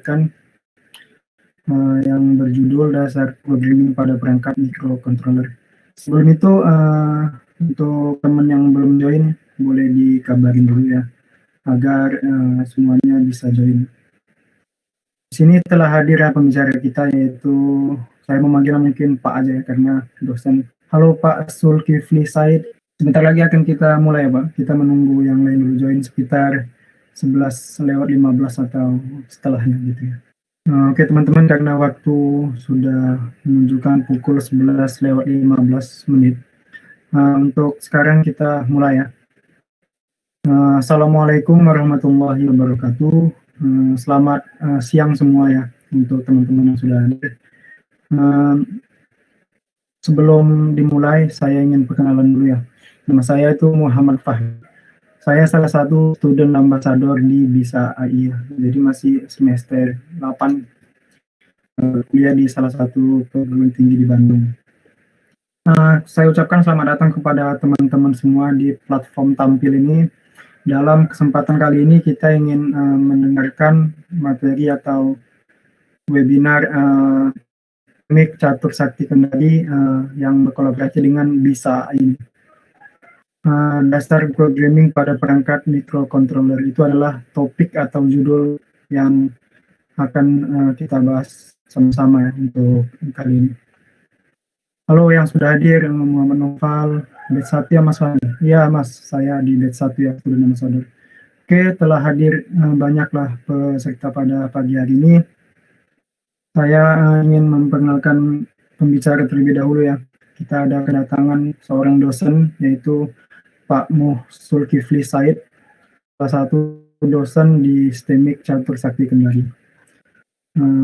menyampaikan yang berjudul Dasar Programming pada Perangkat Microcontroller. Sebelum itu, untuk teman yang belum join, boleh dikabarin dulu ya, agar semuanya bisa join. Di sini telah hadir ya pembicara kita, yaitu saya memanggil mungkin Pak aja ya, karena dosen. Halo Pak Zulkifli Said. Sebentar lagi akan kita mulai ya Pak. Kita menunggu yang lain dulu join sekitar 11:15 atau setelahnya gitu ya. Oke teman-teman, karena waktu sudah menunjukkan pukul 11:15. Untuk sekarang kita mulai ya. Assalamualaikum warahmatullahi wabarakatuh. Selamat siang semua ya untuk teman-teman yang sudah hadir. Sebelum dimulai, saya ingin perkenalan dulu ya. Nama saya itu Muhammad Fahmi. Saya salah satu student ambassador di BISA AI ya. Jadi masih semester 8 kuliah di salah satu perguruan tinggi di Bandung. Saya ucapkan selamat datang kepada teman-teman semua di platform tampil ini. Dalam kesempatan kali ini kita ingin mendengarkan materi atau webinar Mik Catur Sakti Kendari yang berkolaborasi dengan BISA ini. Dasar programming pada perangkat microcontroller itu adalah topik atau judul yang akan kita bahas sama-sama ya untuk kali ini. Halo yang sudah hadir, Muhammad Noval, batch 1 ya Mas Fahmi? Iya Mas, saya di batch 1 ya, student ambassador. Oke, telah hadir banyaklah peserta pada pagi hari ini. Saya ingin memperkenalkan pembicara terlebih dahulu ya. Kita ada kedatangan seorang dosen, yaitu Pak Muh Zulkifli Said, salah satu dosen di STEMIK Catur Sakti Kendari.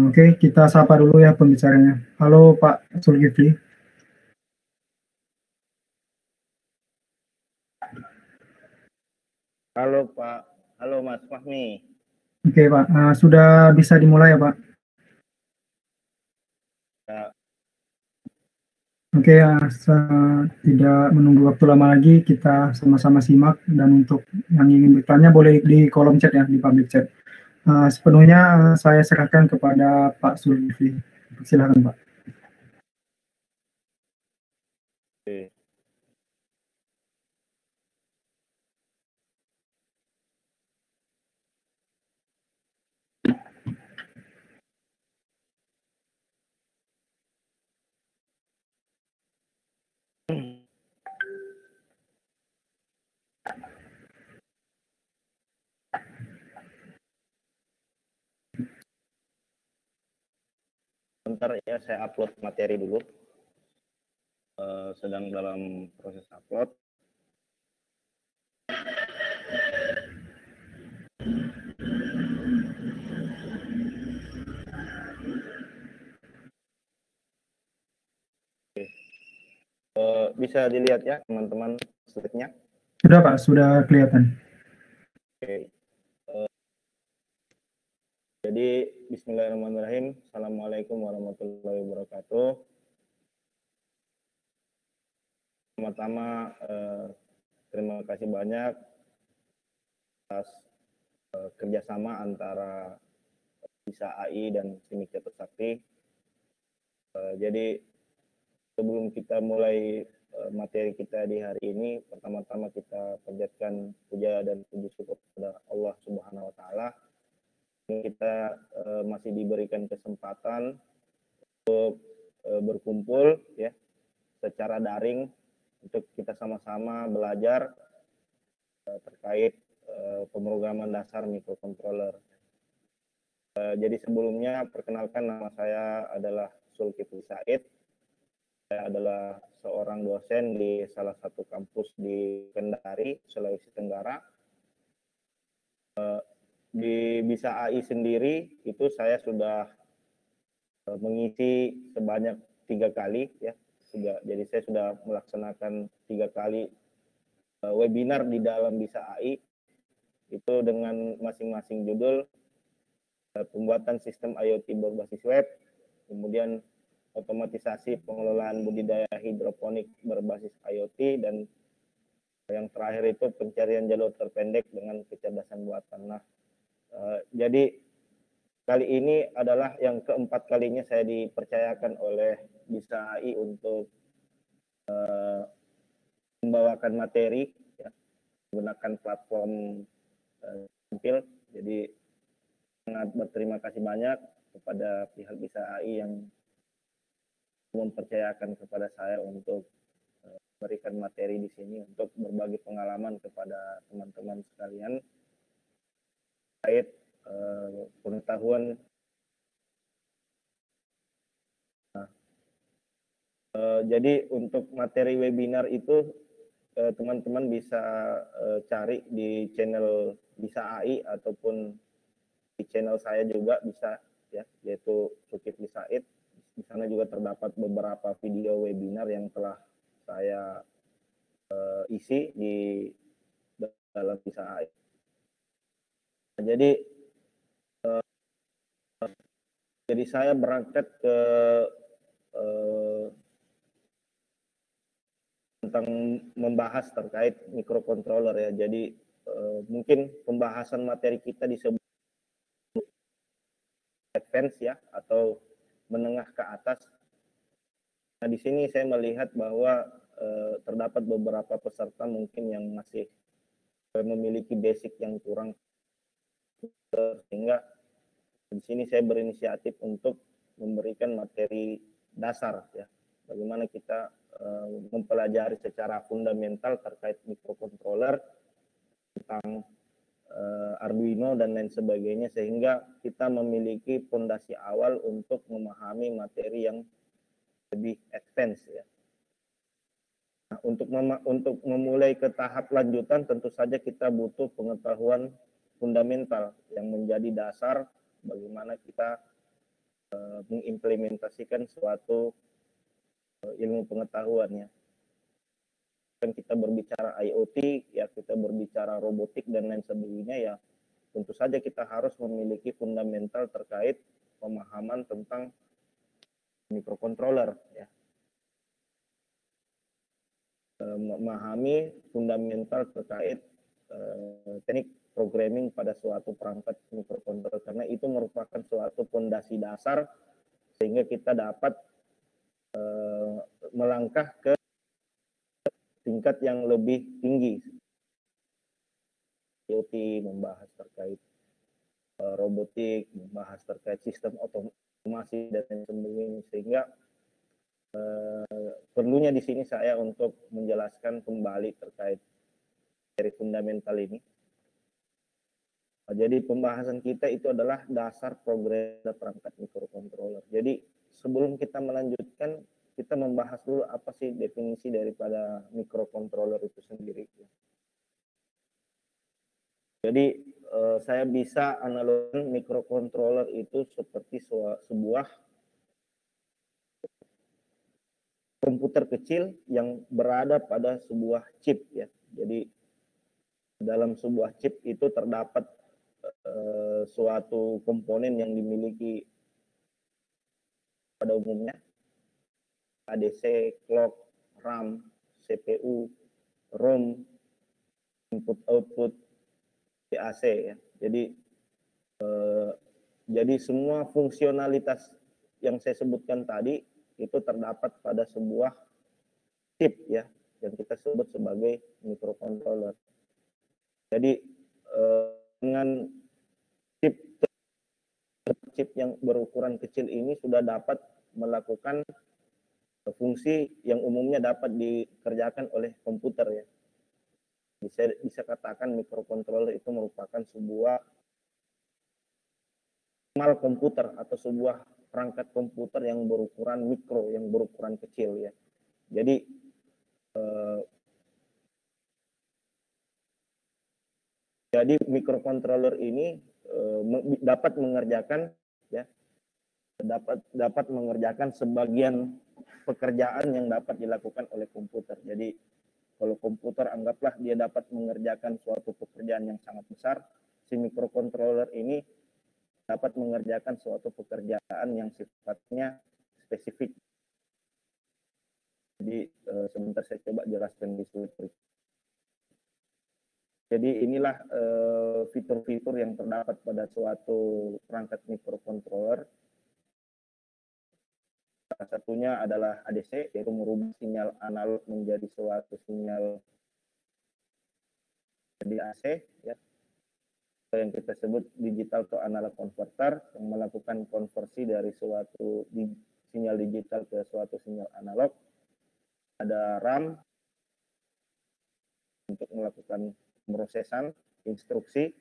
Oke, kita sapa dulu ya pembicaranya. Halo Pak Zulkifli. Halo Pak, halo Mas Fahmi. Oke Pak, sudah bisa dimulai ya Pak? Ya. Oke, tidak menunggu waktu lama lagi, kita sama-sama simak. Dan untuk yang ingin bertanya boleh di kolom chat ya, di public chat. Sepenuhnya saya serahkan kepada Pak Zulkifli. Silakan Pak. Oke. Bentar ya, saya upload materi dulu. Sedang dalam proses upload. Oke. Bisa dilihat ya teman-teman slide-nya? Sudah Pak, sudah kelihatan. Oke. Jadi bismillahirrahmanirrahim. Assalamualaikum warahmatullahi wabarakatuh. Pertama-tama terima kasih banyak atas kerjasama antara BISA AI dan STEMIK Catur Sakti. Jadi sebelum kita mulai materi kita di hari ini, pertama-tama kita panjatkan puja dan puji syukur kepada Allah Subhanahu wa taala. Kita masih diberikan kesempatan untuk berkumpul ya secara daring untuk kita sama-sama belajar terkait pemrograman dasar microcontroller. Jadi sebelumnya perkenalkan, nama saya adalah Zulkifli Said. Saya adalah seorang dosen di salah satu kampus di Kendari, Sulawesi Tenggara. Di BISA AI sendiri itu saya sudah mengisi sebanyak 3 kali ya. Jadi saya sudah melaksanakan 3 kali webinar di dalam BISA AI itu dengan masing-masing judul pembuatan sistem IoT berbasis web, kemudian otomatisasi pengelolaan budidaya hidroponik berbasis IoT, dan yang terakhir itu pencarian jalur terpendek dengan kecerdasan buatan. Nah, jadi kali ini adalah yang keempat kalinya saya dipercayakan oleh BISA AI untuk membawakan materi ya, menggunakan platform tampil. Jadi sangat berterima kasih banyak kepada pihak BISA AI yang mempercayakan kepada saya untuk memberikan materi di sini untuk berbagi pengalaman kepada teman-teman sekalian terkait pengetahuan. Jadi untuk materi webinar itu teman-teman bisa cari di channel BISA AI ataupun di channel saya juga bisa ya, yaitu Zulkifli Said. Di sana juga terdapat beberapa video webinar yang telah saya isi di dalam BISA AI. Jadi saya berangkat ke tentang membahas terkait microcontroller ya. Jadi mungkin pembahasan materi kita disebut advance ya, atau menengah ke atas. Nah, di sini saya melihat bahwa terdapat beberapa peserta mungkin yang masih memiliki basic yang kurang, sehingga di sini saya berinisiatif untuk memberikan materi dasar ya, bagaimana kita mempelajari secara fundamental terkait microcontroller, tentang Arduino dan lain sebagainya, sehingga kita memiliki fondasi awal untuk memahami materi yang lebih advance ya. Nah, untuk memulai ke tahap lanjutan tentu saja kita butuh pengetahuan fundamental yang menjadi dasar bagaimana kita mengimplementasikan suatu ilmu pengetahuan ya. Kan kita berbicara IoT ya, kita berbicara robotik dan lain sebagainya ya, tentu saja kita harus memiliki fundamental terkait pemahaman tentang microcontroller ya. Memahami fundamental terkait teknik programming pada suatu perangkat microcontroller, karena itu merupakan suatu fondasi dasar sehingga kita dapat melangkah ke tingkat yang lebih tinggi. IoT membahas terkait robotik, membahas terkait sistem otomasi dan lain sebagainya, sehingga perlunya di sini saya untuk menjelaskan kembali terkait dari fundamental ini. Jadi pembahasan kita itu adalah dasar program perangkat microcontroller. Jadi sebelum kita melanjutkan, kita membahas dulu apa sih definisi daripada microcontroller itu sendiri. Jadi saya bisa analogikan microcontroller itu seperti sebuah komputer kecil yang berada pada sebuah chip ya. Jadi dalam sebuah chip itu terdapat suatu komponen yang dimiliki pada umumnya ADC, clock, RAM, CPU, ROM, input output, DAC ya. Jadi semua fungsionalitas yang saya sebutkan tadi itu terdapat pada sebuah chip ya, yang kita sebut sebagai microcontroller. Jadi dengan chip yang berukuran kecil ini sudah dapat melakukan fungsi yang umumnya dapat dikerjakan oleh komputer ya. Bisa katakan microcontroller itu merupakan sebuah mal komputer atau sebuah perangkat komputer yang berukuran mikro, yang berukuran kecil ya. Jadi microcontroller ini dapat mengerjakan ya, dapat mengerjakan sebagian pekerjaan yang dapat dilakukan oleh komputer. Jadi kalau komputer anggaplah dia dapat mengerjakan suatu pekerjaan yang sangat besar, si microcontroller ini dapat mengerjakan suatu pekerjaan yang sifatnya spesifik. Jadi sebentar saya coba jelaskan di slide. Jadi inilah fitur-fitur yang terdapat pada suatu perangkat microcontroller. Salah satunya adalah ADC, yaitu merubah sinyal analog menjadi suatu sinyal jadi AC, ya, yang kita sebut digital to analog converter, yang melakukan konversi dari suatu sinyal digital ke suatu sinyal analog. Ada RAM untuk melakukan pemrosesan, instruksi,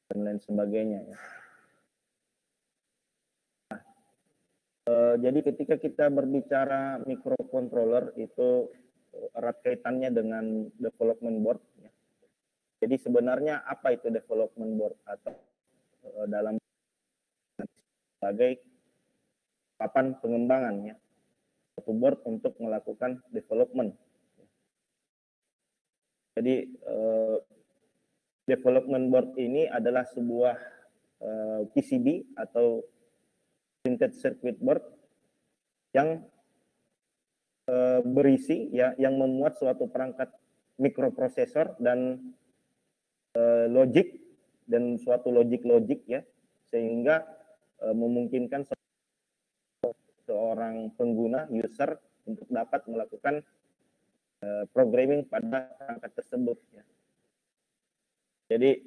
dan lain sebagainya. Ya. Jadi ketika kita berbicara microcontroller itu erat kaitannya dengan development board. Ya. Jadi sebenarnya apa itu development board atau dalam sebagai papan pengembangan, ya, satu board untuk melakukan development. Jadi development board ini adalah sebuah PCB atau printed circuit board yang berisi, ya, yang memuat suatu perangkat mikroprosesor dan logik dan suatu logik ya, sehingga memungkinkan seorang pengguna user untuk dapat melakukan programming pada perangkat tersebut. Ya. Jadi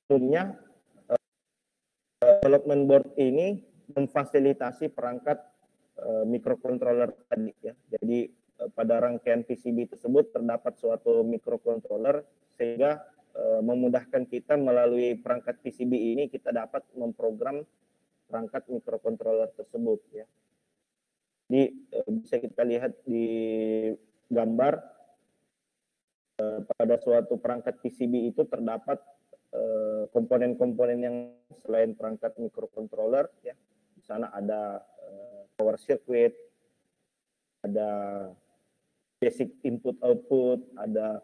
sebetulnya development board ini memfasilitasi perangkat microcontroller tadi, ya. Jadi pada rangkaian PCB tersebut terdapat suatu microcontroller sehingga memudahkan kita melalui perangkat PCB ini kita dapat memprogram perangkat microcontroller tersebut, ya. Jadi bisa kita lihat di gambar pada suatu perangkat PCB itu terdapat komponen-komponen yang selain perangkat microcontroller, ya. Di sana ada power circuit, ada basic input output, ada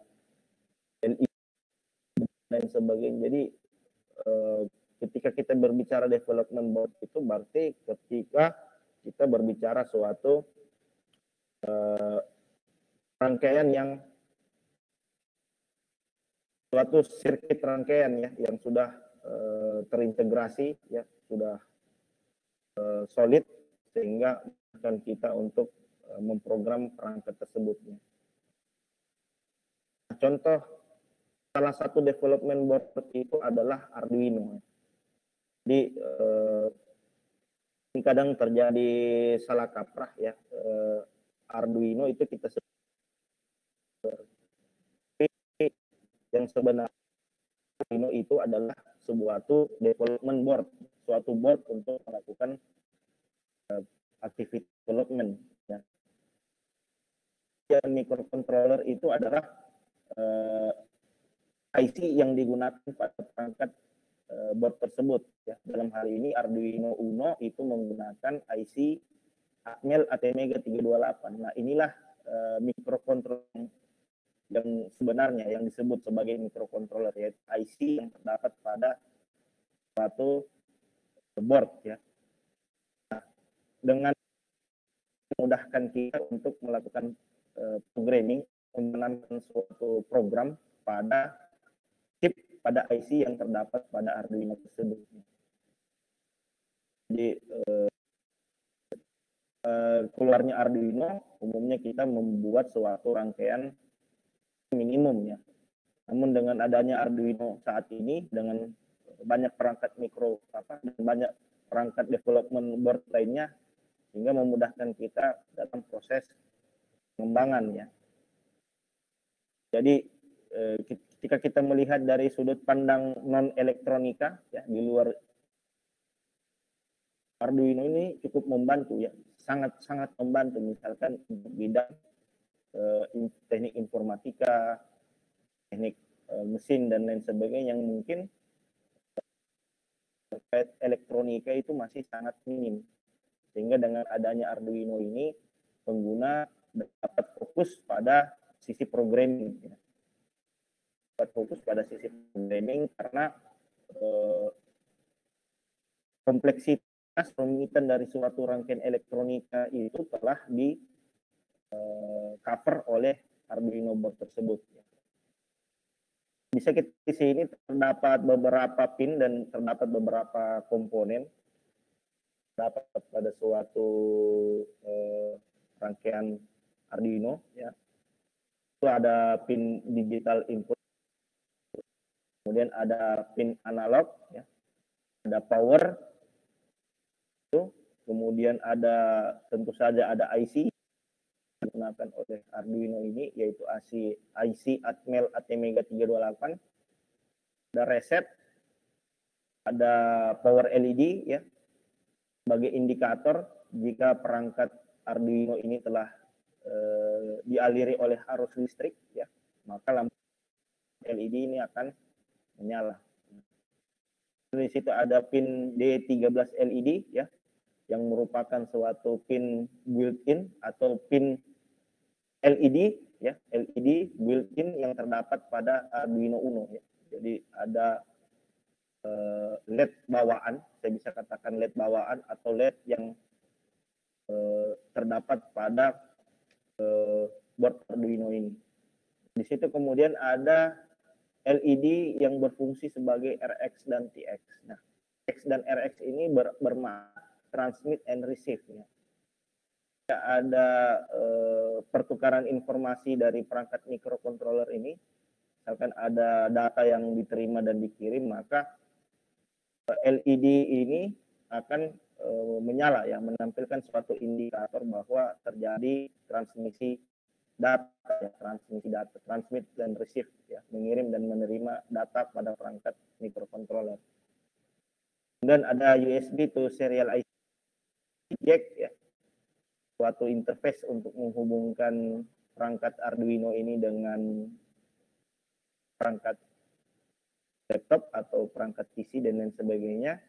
LED dan sebagainya. Jadi ketika kita berbicara development board itu berarti ketika kita berbicara suatu rangkaian yang suatu sirkuit rangkaian, ya, yang sudah terintegrasi, ya, sudah solid sehingga akan kita untuk memprogram perangkat tersebut. Ya. Contoh salah satu development board itu adalah Arduino. Jadi ini kadang terjadi salah kaprah, ya. Arduino itu kita sebut yang sebenarnya Arduino itu adalah suatu development board, suatu board untuk melakukan activity development. Ya. Dan microcontroller itu adalah IC yang digunakan pada perangkat board tersebut. Ya. Dalam hal ini Arduino Uno itu menggunakan IC Atmel ATmega 328. Nah, inilah microcontroller yang sebenarnya yang disebut sebagai microcontroller, yaitu IC yang terdapat pada suatu board, ya. Nah, dengan memudahkan kita untuk melakukan programming, menanamkan suatu program pada chip pada IC yang terdapat pada Arduino tersebut. Jadi keluarnya Arduino umumnya kita membuat suatu rangkaian minimum, ya. Namun dengan adanya Arduino saat ini dengan banyak perangkat dan banyak perangkat development board lainnya sehingga memudahkan kita dalam proses pengembangan, ya. Jadi ketika kita melihat dari sudut pandang non elektronika, ya, di luar Arduino ini cukup membantu, ya, sangat membantu misalkan untuk bidang teknik informatika, teknik mesin dan lain sebagainya yang mungkin terkait elektronika itu masih sangat minim. Sehingga dengan adanya Arduino ini pengguna dapat fokus pada sisi programming, ya. Dapat fokus pada sisi programming karena kompleksitas rumitan dari suatu rangkaian elektronika itu telah di cover oleh Arduino board tersebut. Bisa kita di sini terdapat beberapa pin dan terdapat beberapa komponen dapat pada suatu rangkaian Arduino ya. Itu ada pin digital input, kemudian ada pin analog ya, ada power itu, kemudian ada tentu saja ada IC digunakan oleh Arduino ini, yaitu IC Atmel ATmega 328, ada reset, ada power LED ya sebagai indikator jika perangkat Arduino ini telah dialiri oleh arus listrik ya, maka lampu LED ini akan menyala. Di situ ada pin D13 LED ya, yang merupakan suatu pin built-in atau pin LED ya, LED built-in yang terdapat pada Arduino Uno ya. Jadi ada LED bawaan, saya bisa katakan LED bawaan atau LED yang terdapat pada board Arduino ini. Di situ kemudian ada LED yang berfungsi sebagai RX dan TX. Nah, X dan RX ini bermakna transmit and receive ya. Ada pertukaran informasi dari perangkat microcontroller ini, misalkan ada data yang diterima dan dikirim, maka LED ini akan menyala ya, menampilkan suatu indikator bahwa terjadi transmisi data, transmit dan receive ya, mengirim dan menerima data pada perangkat microcontroller. Dan ada USB to serial IC jack ya, suatu interface untuk menghubungkan perangkat Arduino ini dengan perangkat laptop atau perangkat PC dan lain sebagainya.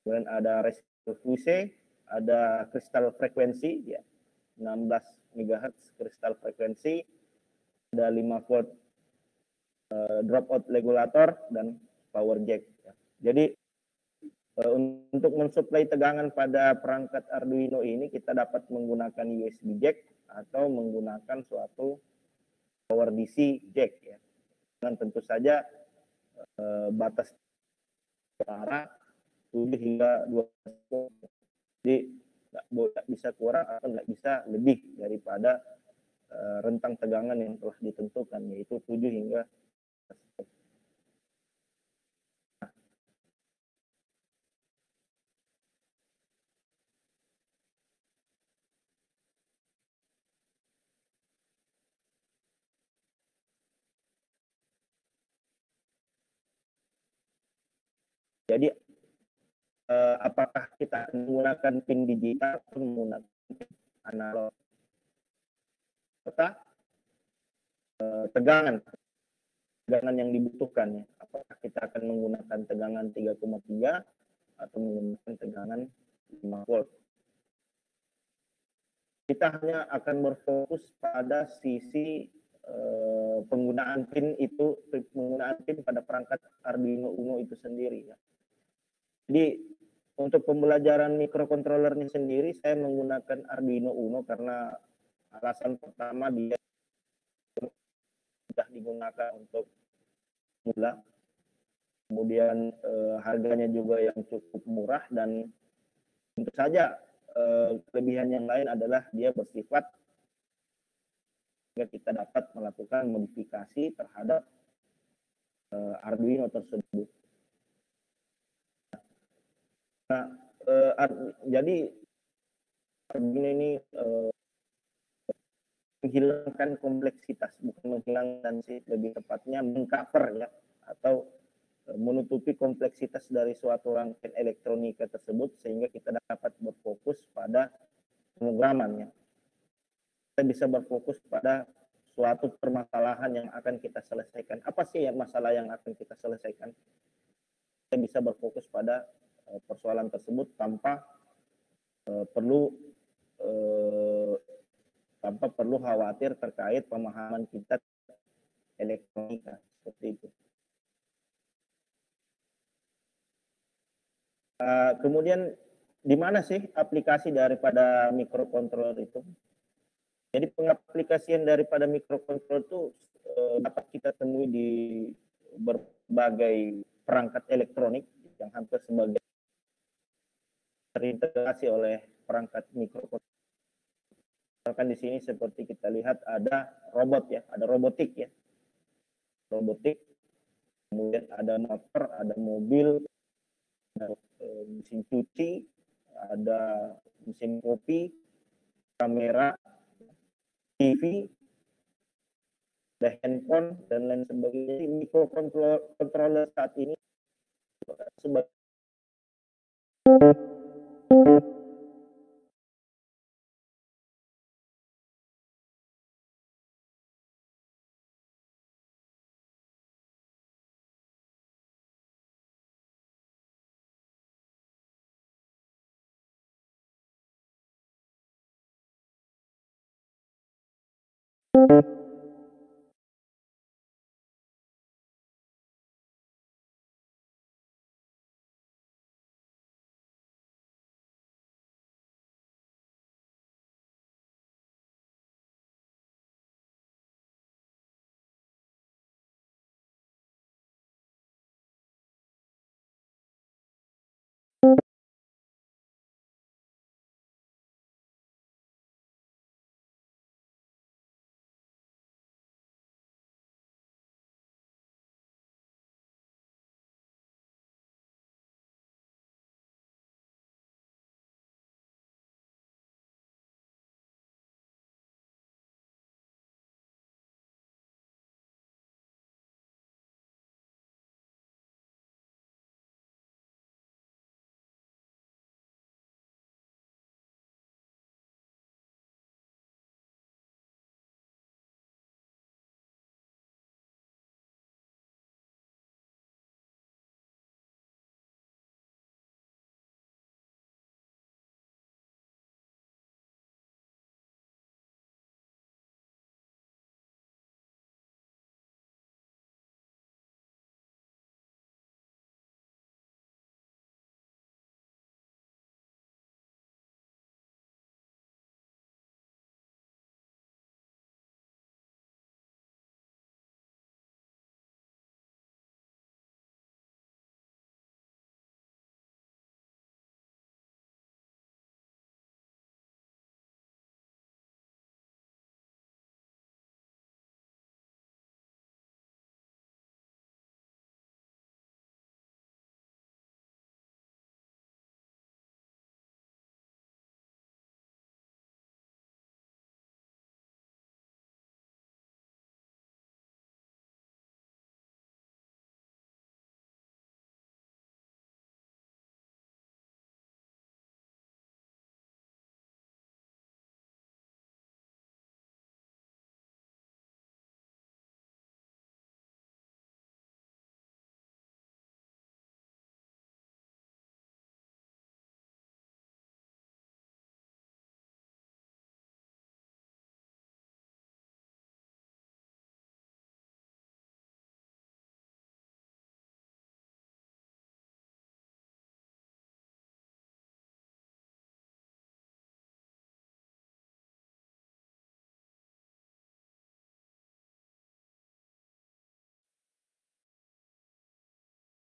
Kemudian ada resistor fuse, ada kristal frekuensi ya, 16 MHz kristal frekuensi, ada 5 volt dropout regulator dan power jack ya. Jadi untuk mensuplai tegangan pada perangkat Arduino ini kita dapat menggunakan USB jack atau menggunakan suatu power DC jack ya. Dan tentu saja batas suara 7 hingga 12 volt. Jadi nggak bisa kurang atau nggak bisa lebih daripada rentang tegangan yang telah ditentukan, yaitu 7 hingga 12 volt. Jadi apakah kita menggunakan pin digital atau menggunakan pin analog? Serta tegangan yang dibutuhkan ya. Apakah kita akan menggunakan tegangan 3,3 atau menggunakan tegangan 5 volt? Kita hanya akan berfokus pada sisi penggunaan pin pada perangkat Arduino Uno itu sendiri ya. Jadi untuk pembelajaran microcontrollernya sendiri saya menggunakan Arduino Uno karena alasan pertama dia sudah digunakan untuk mula, kemudian harganya juga yang cukup murah, dan tentu saja kelebihan yang lain adalah dia bersifat sehingga kita dapat melakukan modifikasi terhadap Arduino tersebut. Nah, jadi Arduino ini menghilangkan kompleksitas, bukan menghilangkan sih, lebih tepatnya mengcover ya, atau menutupi kompleksitas dari suatu rangkaian elektronika tersebut sehingga kita dapat berfokus pada pemrograman ya. Kita bisa berfokus pada suatu permasalahan yang akan kita selesaikan. Apa sih ya masalah yang akan kita selesaikan? Kita bisa berfokus pada persoalan tersebut tanpa perlu khawatir terkait pemahaman kita elektronika seperti itu. Kemudian di mana sih aplikasi daripada microcontroller itu? Jadi pengaplikasian daripada mikrokontroler itu dapat kita temui di berbagai perangkat elektronik yang hampir sebagian terintegrasi oleh perangkat mikrokontroler. Misalkan di sini seperti kita lihat ada robot ya, ada robotik ya, robotik, kemudian ada motor, ada mobil, ada mesin cuci, ada mesin kopi, kamera, TV, ada handphone dan lain sebagainya. Jadi mikrokontroler saat ini sebagai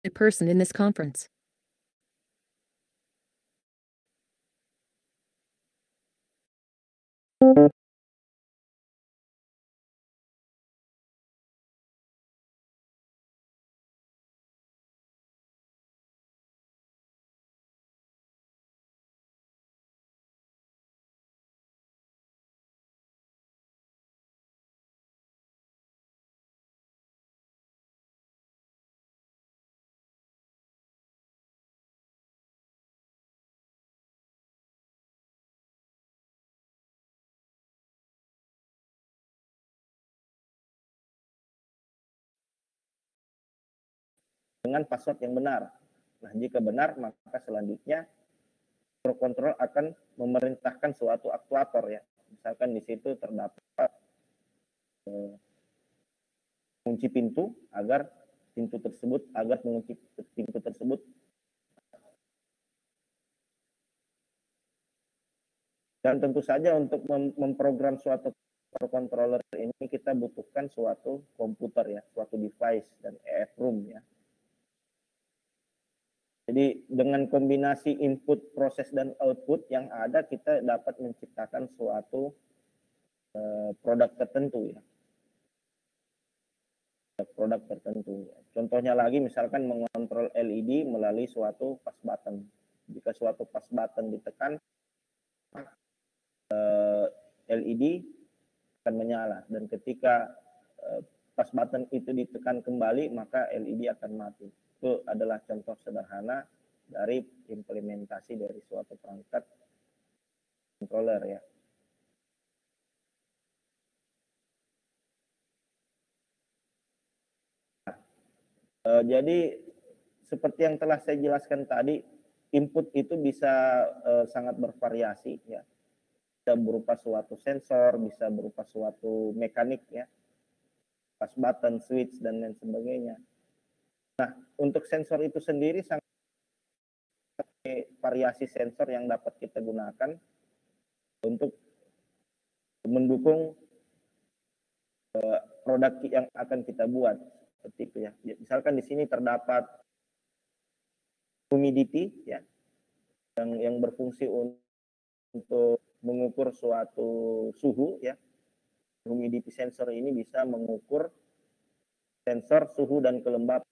a person in this conference. dengan password yang benar. Nah, jika benar, maka selanjutnya mikrokontroler akan memerintahkan suatu aktuator ya. Misalkan di situ terdapat kunci pintu agar mengunci pintu tersebut. Dan tentu saja untuk memprogram suatu microcontroller ini kita butuhkan suatu komputer ya, suatu device dan EEPROM ya. Jadi dengan kombinasi input, proses, dan output yang ada, kita dapat menciptakan suatu produk tertentu ya. Produk tertentu. Contohnya lagi misalkan mengontrol LED melalui suatu fast button. Jika suatu fast button ditekan, LED akan menyala, dan ketika fast button itu ditekan kembali maka LED akan mati. Itu adalah contoh sederhana dari implementasi dari suatu perangkat controller ya. Jadi seperti yang telah saya jelaskan tadi, input itu bisa sangat bervariasi ya. Bisa berupa suatu sensor, bisa berupa suatu mekanik ya, fast button, switch, dan lain sebagainya. Nah, untuk sensor itu sendiri sangat variasi sensor yang dapat kita gunakan untuk mendukung produk yang akan kita buat, seperti itu ya. Misalkan di sini terdapat humidity ya, yang berfungsi untuk mengukur suatu suhu ya. Humidity sensor ini bisa mengukur sensor suhu dan kelembapan,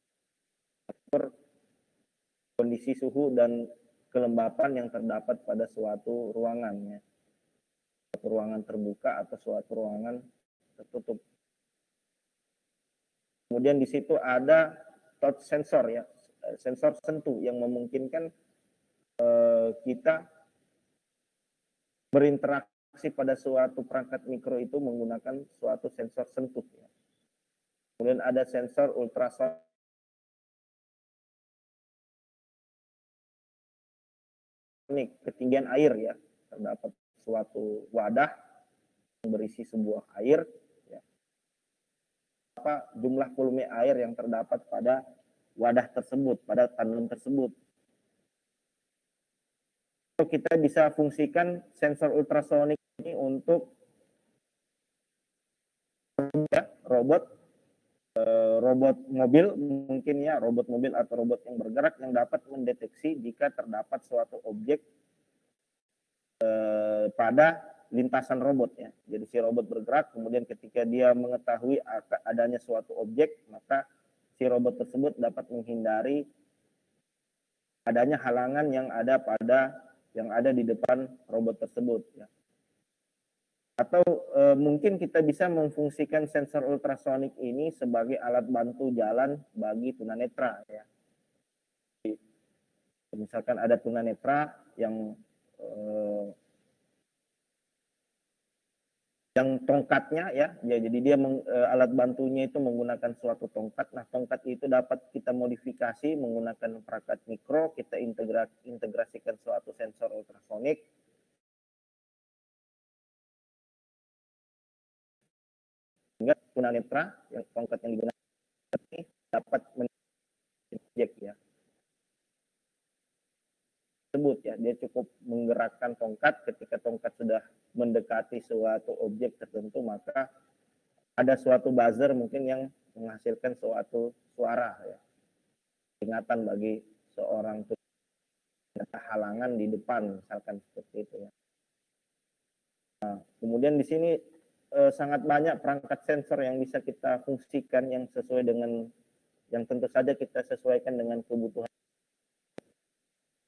kondisi suhu dan kelembapan yang terdapat pada suatu ruangan ya. Suatu ruangan terbuka atau suatu ruangan tertutup. Kemudian di situ ada touch sensor ya, sensor sentuh yang memungkinkan kita berinteraksi pada suatu perangkat mikro itu menggunakan suatu sensor sentuh ya. Kemudian ada sensor ultrasonik, ketinggian air ya, terdapat suatu wadah yang berisi sebuah air ya. Apa jumlah volume air yang terdapat pada wadah tersebut, pada tandon tersebut. Kita bisa fungsikan sensor ultrasonik ini untuk ya, robot mobil mungkin ya, robot mobil atau robot yang bergerak yang dapat mendeteksi jika terdapat suatu objek pada lintasan robot ya. Jadi si robot bergerak, kemudian ketika dia mengetahui adanya suatu objek, maka si robot tersebut dapat menghindari adanya halangan yang ada di depan robot tersebut ya. Atau mungkin kita bisa memfungsikan sensor ultrasonik ini sebagai alat bantu jalan bagi tunanetra ya. Jadi, misalkan ada tunanetra yang tongkatnya ya, jadi dia alat bantunya itu menggunakan suatu tongkat. Nah, tongkat itu dapat kita modifikasi menggunakan perangkat mikro, kita integrasikan suatu sensor ultrasonik. Sehingga tunanetra yang tongkat yang digunakan ini dapat objek ya. Tersebut ya, dia cukup menggerakkan tongkat. Ketika tongkat sudah mendekati suatu objek tertentu, maka ada suatu buzzer mungkin yang menghasilkan suatu suara ya, peringatan bagi seorang halangan di depan, misalkan seperti itu ya. Nah, kemudian di sini sangat banyak perangkat sensor yang bisa kita fungsikan yang sesuai dengan, yang tentu saja kita sesuaikan dengan kebutuhan.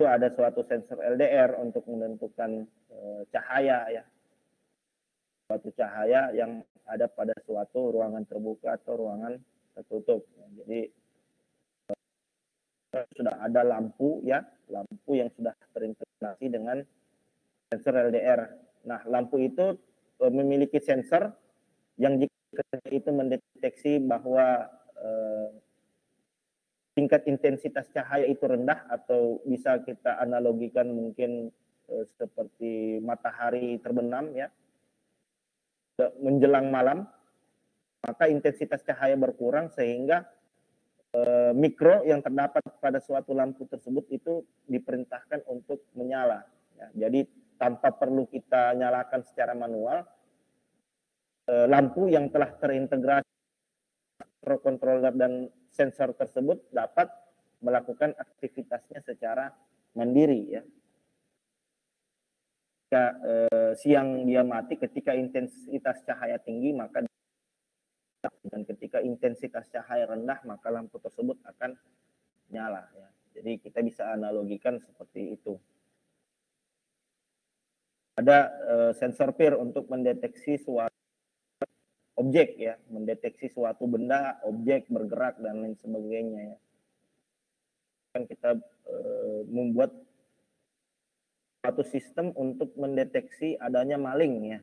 Itu ada suatu sensor LDR untuk menentukan cahaya ya, suatu cahaya yang ada pada suatu ruangan terbuka atau ruangan tertutup. Jadi sudah ada lampu ya, lampu yang sudah terintegrasi dengan sensor LDR. Nah, lampu itu memiliki sensor yang jika itu mendeteksi bahwa tingkat intensitas cahaya itu rendah, atau bisa kita analogikan mungkin seperti matahari terbenam ya, menjelang malam, maka intensitas cahaya berkurang sehingga mikro yang terdapat pada suatu lampu tersebut itu diperintahkan untuk menyala ya. Jadi tanpa perlu kita nyalakan secara manual, lampu yang telah terintegrasi microcontroller dan sensor tersebut dapat melakukan aktivitasnya secara mandiri ya. Ketika siang dia mati, ketika intensitas cahaya tinggi maka, dan ketika intensitas cahaya rendah maka lampu tersebut akan nyala ya. Jadi kita bisa analogikan seperti itu. Ada sensor peer untuk mendeteksi suatu objek ya, mendeteksi suatu benda, objek bergerak dan lain sebagainya ya. Kan kita membuat suatu sistem untuk mendeteksi adanya maling ya,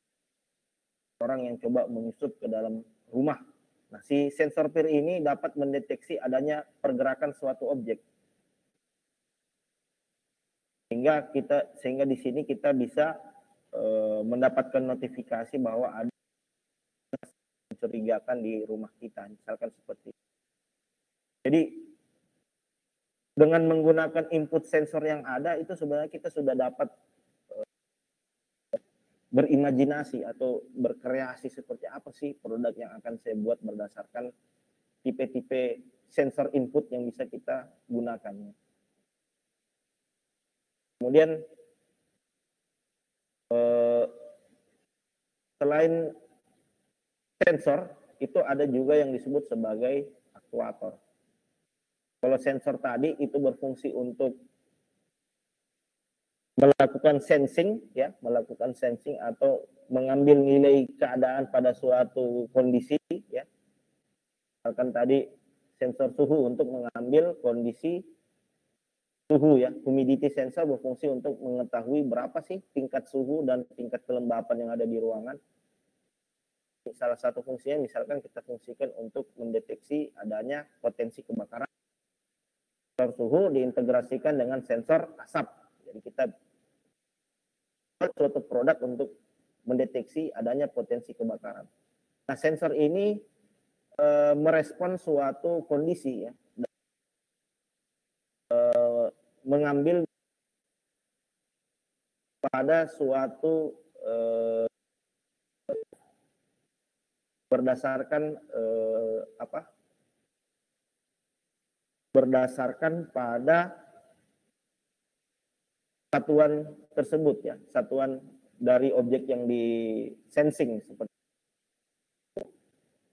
orang yang coba menyusup ke dalam rumah. Nah, si sensor peer ini dapat mendeteksi adanya pergerakan suatu objek. Sehingga di sini kita bisa mendapatkan notifikasi bahwa ada mencurigakan di rumah kita, misalkan seperti itu. Jadi dengan menggunakan input sensor yang ada itu sebenarnya kita sudah dapat berimajinasi atau berkreasi seperti apa sih produk yang akan saya buat berdasarkan tipe-tipe sensor input yang bisa kita gunakan. Kemudian selain sensor itu ada juga yang disebut sebagai aktuator. Kalau sensor tadi itu berfungsi untuk melakukan sensing ya, melakukan sensing atau mengambil nilai keadaan pada suatu kondisi ya. Misalkan tadi sensor suhu untuk mengambil kondisi suhu ya. Humidity sensor berfungsi untuk mengetahui berapa sih tingkat suhu dan tingkat kelembapan yang ada di ruangan. Salah satu fungsinya misalkan kita fungsikan untuk mendeteksi adanya potensi kebakaran. Sensor suhu diintegrasikan dengan sensor asap. Jadi kita buat suatu produk untuk mendeteksi adanya potensi kebakaran. Nah, sensor ini merespon suatu kondisi ya. Mengambil pada suatu berdasarkan pada satuan tersebut ya, satuan dari objek yang di sensing seperti itu.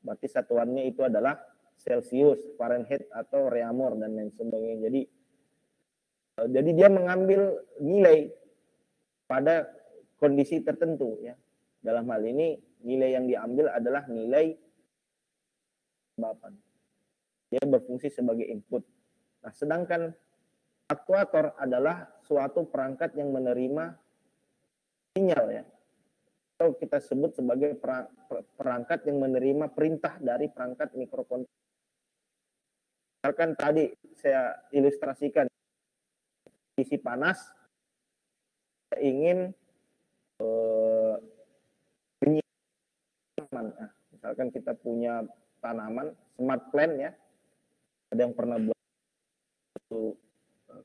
Berarti satuannya itu adalah Celsius, Fahrenheit atau Reaumur dan lain sebagainya. Jadi dia mengambil nilai pada kondisi tertentu ya. Dalam hal ini nilai yang diambil adalah nilai kelembapan. Dia berfungsi sebagai input. Nah, sedangkan aktuator adalah suatu perangkat yang menerima sinyal ya. Atau kita sebut sebagai perangkat yang menerima perintah dari perangkat mikrokontroler. Misalkan tadi saya ilustrasikan kondisi panas, saya ingin nah, misalkan kita punya tanaman smart plant ya, ada yang pernah buat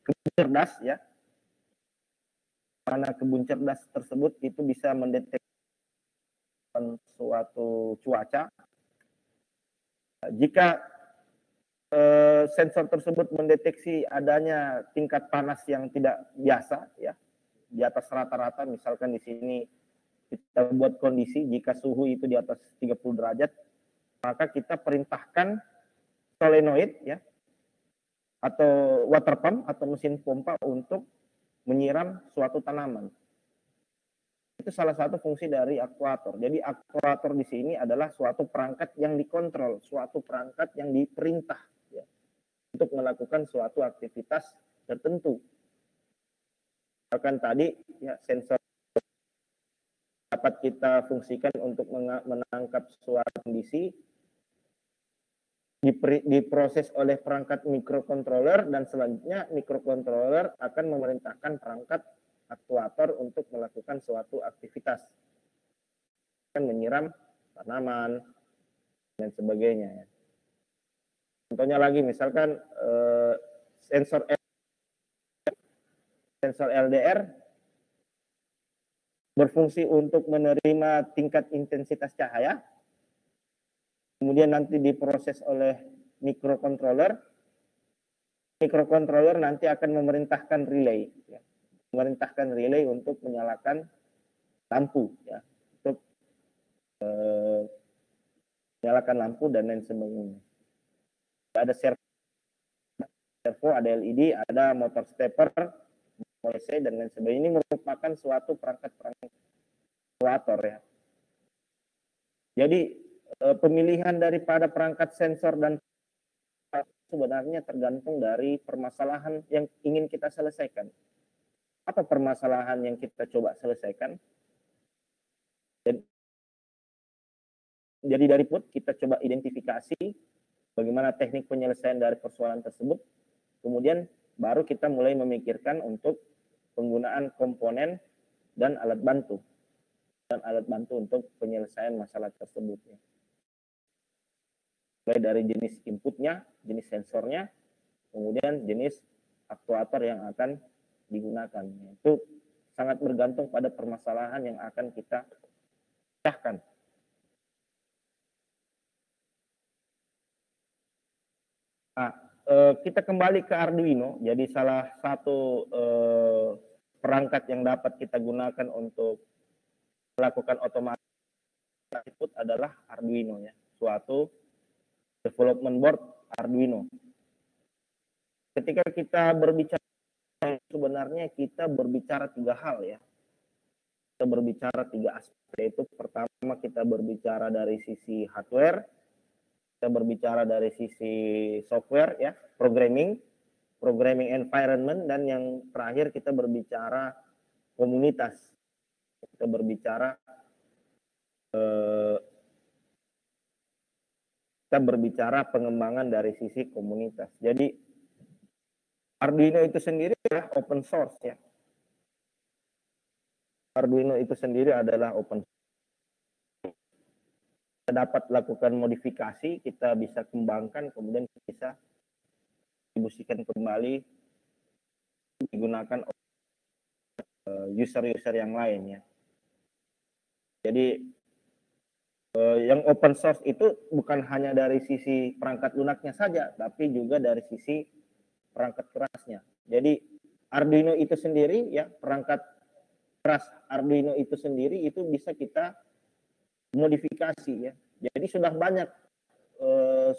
kebun cerdas ya, mana kebun cerdas tersebut itu bisa mendeteksi suatu cuaca. Jika sensor tersebut mendeteksi adanya tingkat panas yang tidak biasa ya, di atas rata-rata, misalkan di sini kita buat kondisi jika suhu itu di atas 30 derajat, maka kita perintahkan solenoid ya, atau water pump atau mesin pompa untuk menyiram suatu tanaman. Itu salah satu fungsi dari aktuator. Jadi aktuator di sini adalah suatu perangkat yang dikontrol, suatu perangkat yang diperintah ya, untuk melakukan suatu aktivitas tertentu. Bahkan tadi ya, sensor dapat kita fungsikan untuk menangkap suatu kondisi, diproses oleh perangkat mikrokontroler, dan selanjutnya mikrokontroler akan memerintahkan perangkat aktuator untuk melakukan suatu aktivitas, akan menyiram tanaman dan sebagainya. Contohnya lagi misalkan sensor LDR berfungsi untuk menerima tingkat intensitas cahaya kemudian nanti diproses oleh microcontroller. Microcontroller nanti akan memerintahkan relay, ya. Memerintahkan relay untuk menyalakan lampu, ya, untuk menyalakan lampu dan lain sebagainya. Ada servo, ada LED, ada motor stepper, OC dan lain sebagainya. Ini merupakan suatu perangkat-perangkat aktuator, ya. Jadi pemilihan daripada perangkat sensor dan sebenarnya tergantung dari permasalahan yang ingin kita selesaikan. Apa permasalahan yang kita coba selesaikan? Jadi dari PUT kita coba identifikasi bagaimana teknik penyelesaian dari persoalan tersebut. Kemudian baru kita mulai memikirkan untuk penggunaan komponen dan alat bantu. Dan alat bantu untuk penyelesaian masalah tersebut. Mulai dari jenis inputnya, jenis sensornya, kemudian jenis aktuator yang akan digunakan. Itu sangat bergantung pada permasalahan yang akan kita pecahkan. Nah, kita kembali ke Arduino. Jadi salah satu perangkat yang dapat kita gunakan untuk melakukan otomatis input adalah Arduino, ya. Suatu development board Arduino. Ketika kita berbicara, sebenarnya kita berbicara 3 hal, ya. Kita berbicara 3 aspek, yaitu pertama kita berbicara dari sisi hardware, kita berbicara dari sisi software, ya, programming environment, dan yang terakhir kita berbicara komunitas. Kita berbicara pengembangan dari sisi komunitas. Jadi Arduino itu sendiri adalah open source, ya. Arduino itu sendiri adalah open source. Kita dapat lakukan modifikasi, kita bisa kembangkan, kemudian bisa distribusikan kembali digunakan user-user yang lain, ya. Jadi yang open source itu bukan hanya dari sisi perangkat lunaknya saja, tapi juga dari sisi perangkat kerasnya. Jadi Arduino itu sendiri, ya, perangkat keras Arduino itu sendiri itu bisa kita modifikasi, ya. Jadi sudah banyak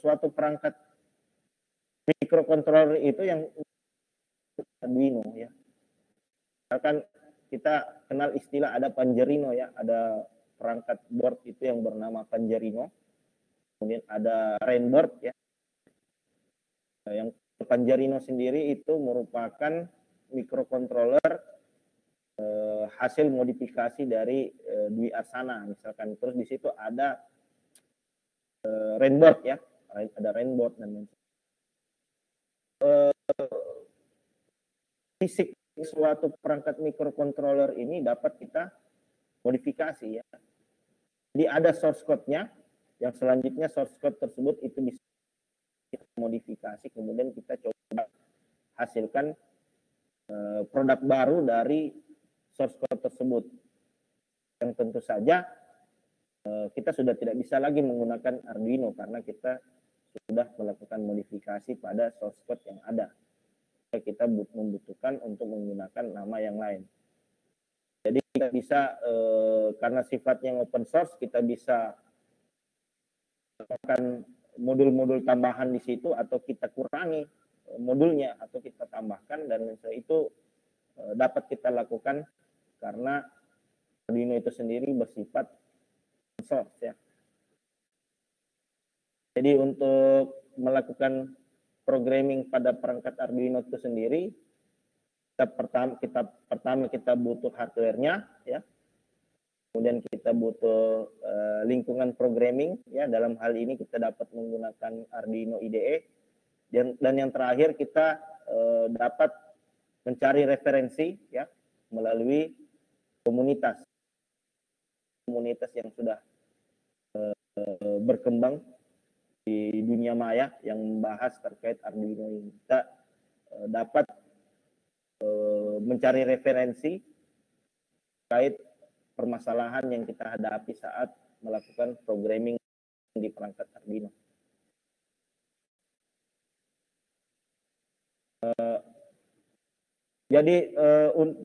suatu perangkat microcontroller itu yang Arduino, ya. Misalkan kita kenal istilah ada Pangerino, ya, ada perangkat board itu yang bernama Pangerino. Kemudian ada Rainboard, ya. Yang Pangerino sendiri itu merupakan microcontroller hasil modifikasi dari Dwi Arsana, misalkan. Terus di situ ada Rainboard, ya, ada Rainboard dan lain. Fisik suatu perangkat microcontroller ini dapat kita modifikasi, ya. Jadi ada source code-nya, yang selanjutnya source code tersebut itu bisa kita modifikasi, kemudian kita coba hasilkan produk baru dari source code tersebut. Yang tentu saja kita sudah tidak bisa lagi menggunakan Arduino karena kita sudah melakukan modifikasi pada source code yang ada. Kita membutuhkan untuk menggunakan nama yang lain. Jadi kita bisa karena sifatnya open source, kita bisa melakukan modul-modul tambahan di situ, atau kita kurangi modulnya, atau kita tambahkan, dan itu dapat kita lakukan karena Arduino itu sendiri bersifat open source, ya. Jadi untuk melakukan programming pada perangkat Arduino itu sendiri, pertama kita butuh hardware-nya, ya. Kemudian kita butuh lingkungan programming, ya. Dalam hal ini kita dapat menggunakan Arduino IDE, dan yang terakhir kita dapat mencari referensi, ya, melalui komunitas yang sudah berkembang di dunia maya yang membahas terkait Arduino ini. Kita dapat mencari referensi terkait permasalahan yang kita hadapi saat melakukan programming di perangkat Arduino. Jadi untuk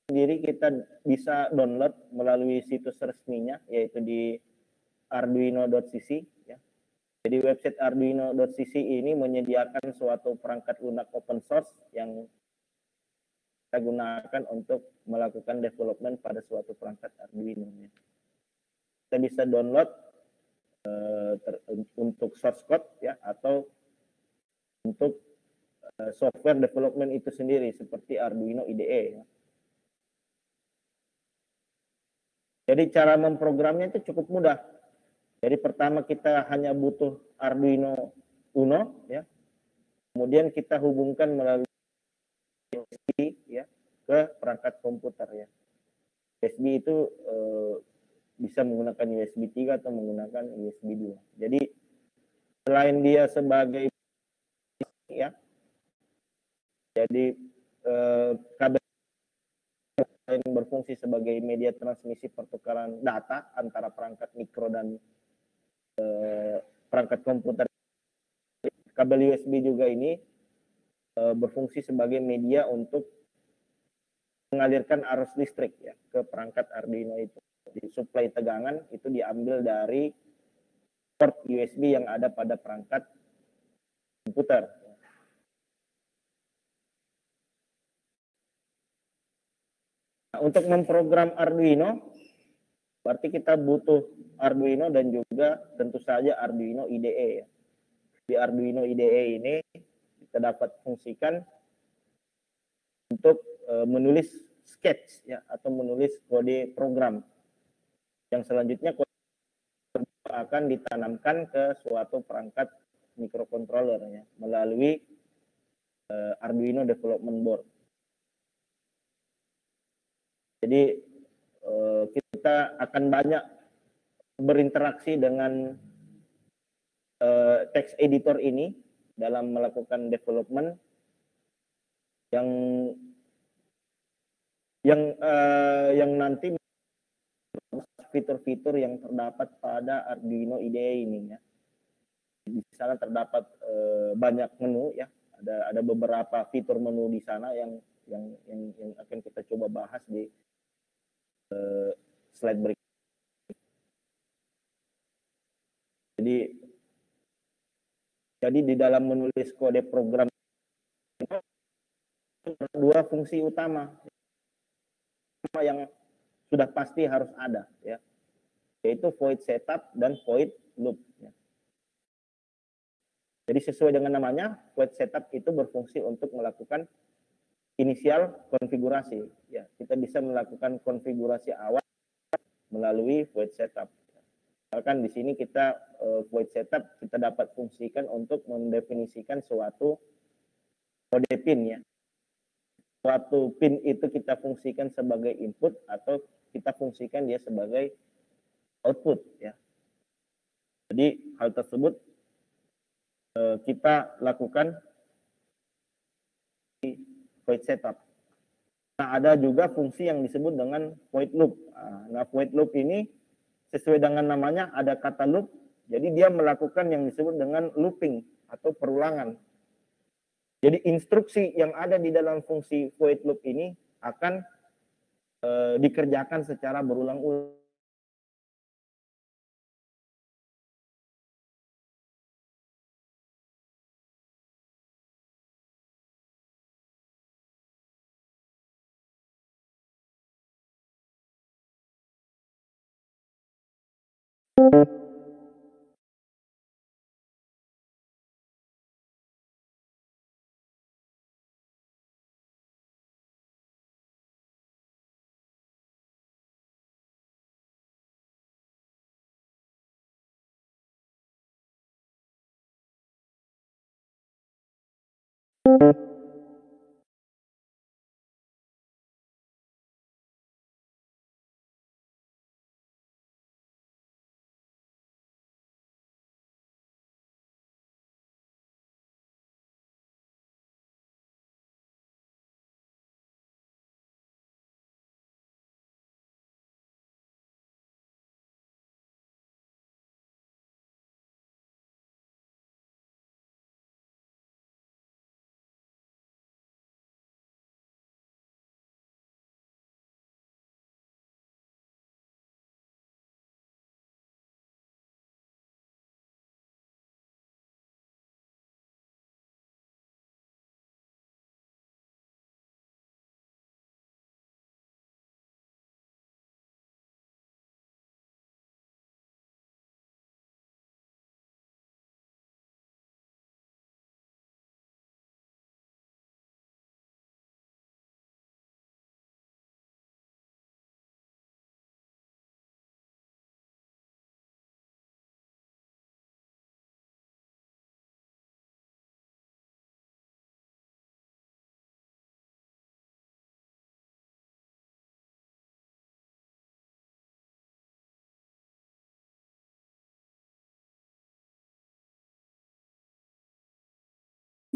sendiri kita bisa download melalui situs resminya, yaitu di arduino.cc ya. Jadi website arduino.cc ini menyediakan suatu perangkat lunak open source yang kita gunakan untuk melakukan development pada suatu perangkat Arduino ya. Kita bisa download untuk source code ya, atau untuk software development itu sendiri seperti Arduino IDE ya. Jadi cara memprogramnya itu cukup mudah. Jadi pertama kita hanya butuh Arduino Uno ya. Kemudian kita hubungkan melalui USB ya ke perangkat komputer ya. USB itu bisa menggunakan USB 3 atau menggunakan USB 2. Jadi selain dia sebagai ya, jadi kabel yang berfungsi sebagai media transmisi pertukaran data antara perangkat mikro dan perangkat komputer. Kabel USB juga ini berfungsi sebagai media untuk mengalirkan arus listrik ya ke perangkat Arduino itu. Jadi suplai tegangan itu diambil dari port USB yang ada pada perangkat komputer. Nah, untuk memprogram Arduino, berarti kita butuh Arduino dan juga tentu saja Arduino IDE ya. Di Arduino IDE ini kita dapat fungsikan untuk menulis sketch ya, atau menulis kode program yang selanjutnya akan ditanamkan ke suatu perangkat microcontroller ya, melalui Arduino Development Board. Jadi kita akan banyak berinteraksi dengan text editor ini dalam melakukan development yang nanti fitur-fitur yang terdapat pada Arduino IDE ini ya. Di sana terdapat banyak menu ya. Ada beberapa fitur menu di sana yang akan kita coba bahas di slide berikut. Jadi di dalam menulis kode program dua fungsi utama yang sudah pasti harus ada ya, yaitu void setup dan void loop ya. Jadi sesuai dengan namanya, void setup itu berfungsi untuk melakukan inisial konfigurasi ya. Kita bisa melakukan konfigurasi awal melalui void setup. Misalkan di sini kita void setup kita dapat fungsikan untuk mendefinisikan suatu kode pin ya. Suatu pin itu kita fungsikan sebagai input atau kita fungsikan dia sebagai output ya. Jadi hal tersebut kita lakukan di void setup. Nah, ada juga fungsi yang disebut dengan void loop. Nah, void loop ini sesuai dengan namanya ada kata loop. Jadi dia melakukan yang disebut dengan looping atau perulangan. Jadi instruksi yang ada di dalam fungsi void loop ini akan dikerjakan secara berulang-ulang.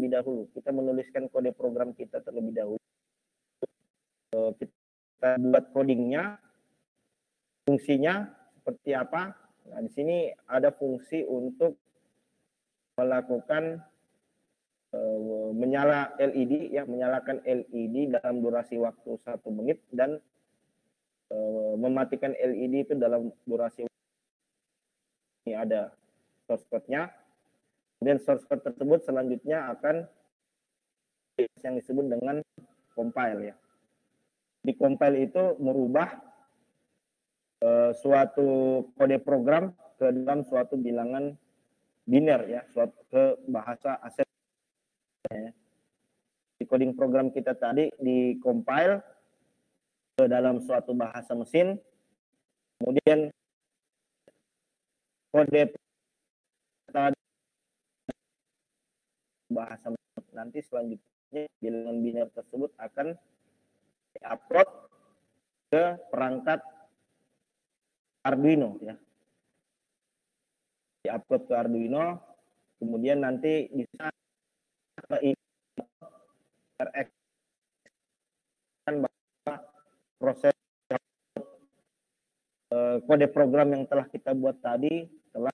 terlebih dahulu. Kita menuliskan kode program kita terlebih dahulu. Kita buat codingnya, fungsinya seperti apa. Nah, di sini ada fungsi untuk melakukan menyala LED, ya, menyalakan LED dalam durasi waktu 1 menit dan mematikan LED itu dalam durasi. Ini ada source code-nya. Kemudian source code tersebut selanjutnya akan yang disebut dengan compile, ya. Di compile itu merubah suatu kode program ke dalam suatu bilangan biner, ya, suatu ke bahasa ASCII. Ya. Di coding program kita tadi di compile ke dalam suatu bahasa mesin, kemudian kode bahasa nanti selanjutnya bilangan biner tersebut akan diupload ke perangkat Arduino, ya. Diupload ke Arduino, kemudian nanti bisa RX bahwa proses kode program yang telah kita buat tadi telah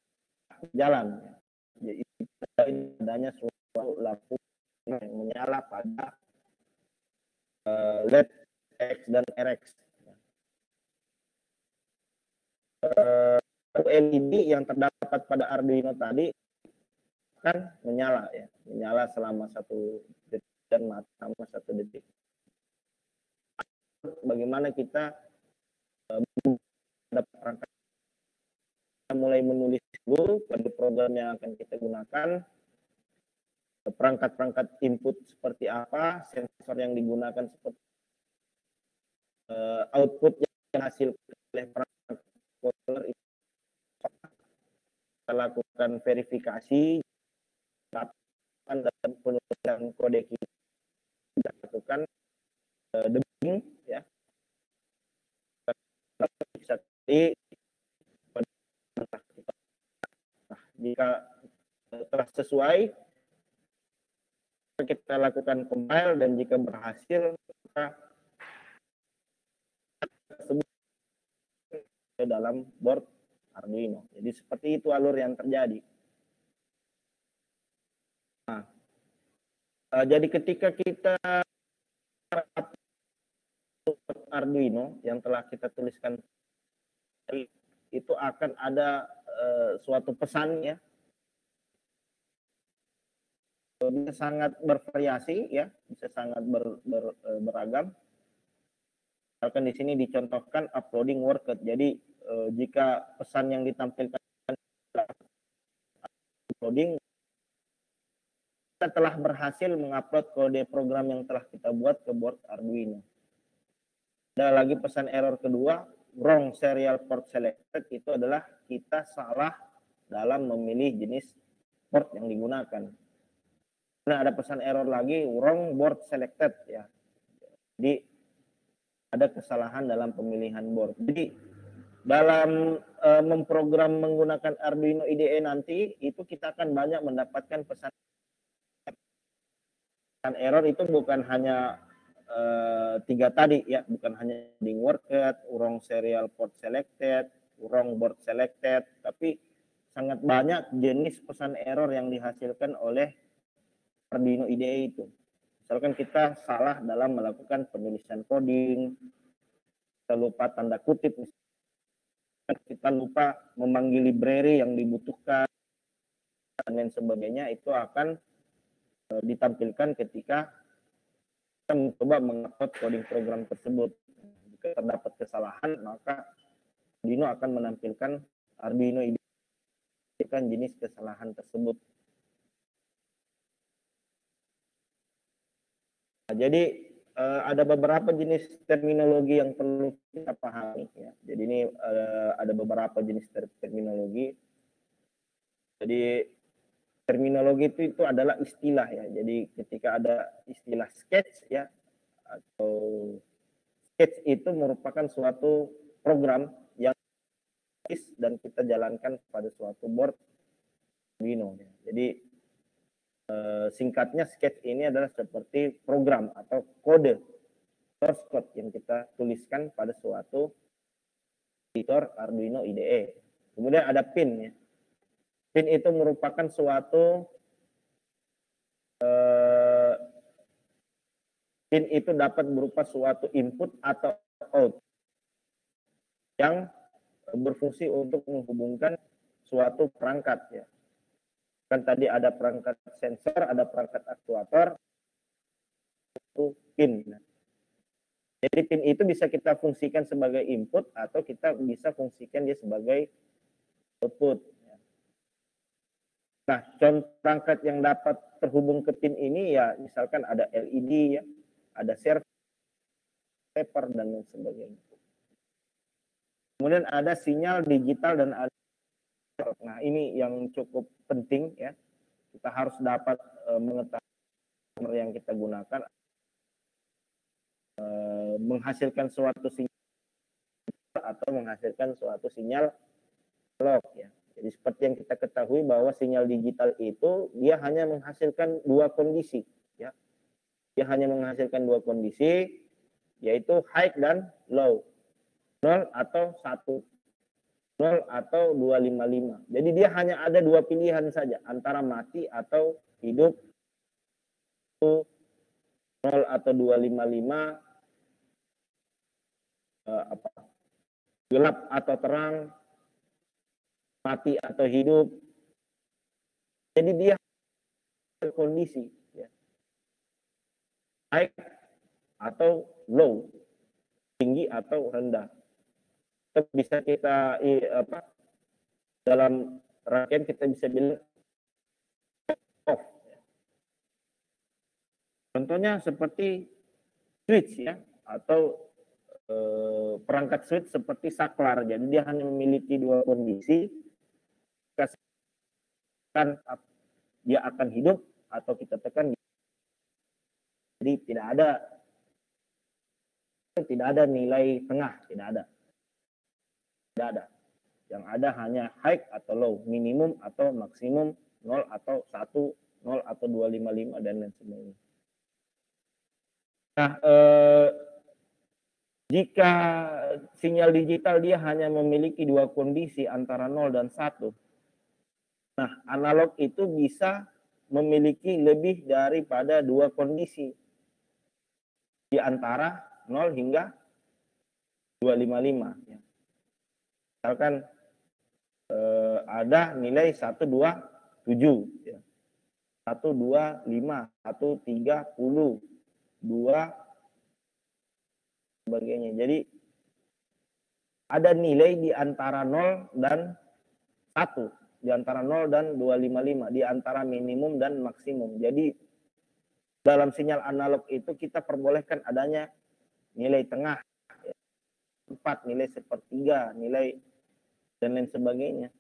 jalan. Jadi adanya suatu lampu yang menyala pada LED X dan RX. LED yang terdapat pada Arduino tadi kan menyala, ya, menyala selama 1 detik dan mati selama 1 detik. Bagaimana kita perangkat mulai menulis dulu kode program yang akan kita gunakan, perangkat-perangkat input seperti apa, sensor yang digunakan seperti output yang dihasilkan oleh perangkat controller itu. Kita lakukan verifikasi dan penulisan kode kita lakukan debugging, ya. Bisa jika telah sesuai kita lakukan compile, dan jika berhasil maka tersebut ke dalam board Arduino. Jadi seperti itu alur yang terjadi. Nah, jadi ketika kita Arduino yang telah kita tuliskan itu akan ada suatu pesan, ya, bisa sangat bervariasi, ya, bisa sangat beragam. Misalkan di sini dicontohkan uploading worker. Jadi jika pesan yang ditampilkan uploading, kita telah berhasil mengupload kode program yang telah kita buat ke board Arduino. Ada lagi pesan error kedua, wrong serial port selected, itu adalah kita salah dalam memilih jenis port yang digunakan. Nah, ada pesan error lagi, wrong board selected, ya. Jadi ada kesalahan dalam pemilihan board. Jadi dalam memprogram menggunakan Arduino IDE nanti itu kita akan banyak mendapatkan pesan error. Itu bukan hanya 3 tadi, ya, bukan hanya ding worker, wrong serial port selected, wrong board selected, tapi sangat banyak jenis pesan error yang dihasilkan oleh Arduino IDE itu. Misalkan kita salah dalam melakukan penulisan coding, kita lupa tanda kutip, kita lupa memanggil library yang dibutuhkan, dan lain sebagainya, itu akan ditampilkan ketika kita mencoba mengupload coding program tersebut. Jika terdapat kesalahan, maka Arduino akan menampilkan Arduino IDE jenis kesalahan tersebut. Nah, jadi ada beberapa jenis terminologi yang perlu kita pahami, ya. Jadi ini ada beberapa jenis terminologi. Jadi terminologi itu adalah istilah, ya. Jadi ketika ada istilah sketch, ya, atau sketch itu merupakan suatu program yang dan kita jalankan pada suatu board Arduino, ya. Jadi Singkatnya sketch ini adalah seperti program atau kode source code yang kita tuliskan pada suatu editor Arduino IDE. Kemudian ada pin ya. Pin itu merupakan suatu pin itu dapat berupa suatu input atau out yang berfungsi untuk menghubungkan suatu perangkat ya. Kan tadi ada perangkat sensor, ada perangkat aktuator, itu pin. Jadi pin itu bisa kita fungsikan sebagai input atau kita bisa fungsikan dia sebagai output. Nah, contoh perangkat yang dapat terhubung ke pin ini ya misalkan ada LED ya, ada server, paper dan lain sebagainya. Kemudian ada sinyal digital dan ada. Nah, ini yang cukup penting ya. Kita harus dapat mengetahui yang kita gunakan menghasilkan suatu sinyal atau menghasilkan suatu sinyal analog ya. Jadi seperti yang kita ketahui bahwa sinyal digital itu dia hanya menghasilkan dua kondisi ya. Dia hanya menghasilkan dua kondisi yaitu high dan low. 0 atau 1. 0 atau 255. Jadi dia hanya ada dua pilihan saja antara mati atau hidup. 0 atau 255 gelap atau terang, mati atau hidup. Jadi dia kondisi ya. High atau low, tinggi atau rendah. Bisa kita dalam rangkaian kita bisa bilang off. Contohnya seperti switch ya atau perangkat switch seperti saklar. Jadi dia hanya memiliki dua kondisi. Kan dia akan hidup atau kita tekan. Jadi tidak ada nilai tengah, tidak ada. Tidak ada. Yang ada hanya high atau low, minimum atau maksimum, 0 atau 1, 0 atau 255 dan lain sebagainya. Nah, jika sinyal digital dia hanya memiliki dua kondisi antara 0 dan 1. Nah, analog itu bisa memiliki lebih daripada dua kondisi di antara 0 hingga 255 ya. Misalkan ada nilai 127 ya. 125, 130, 2 sebagainya. Jadi ada nilai di antara 0 dan 1, di antara 0 dan 255, di antara minimum dan maksimum. Jadi dalam sinyal analog itu kita perbolehkan adanya nilai tengah, 4, nilai sepertiga, nilai dan lain sebagainya.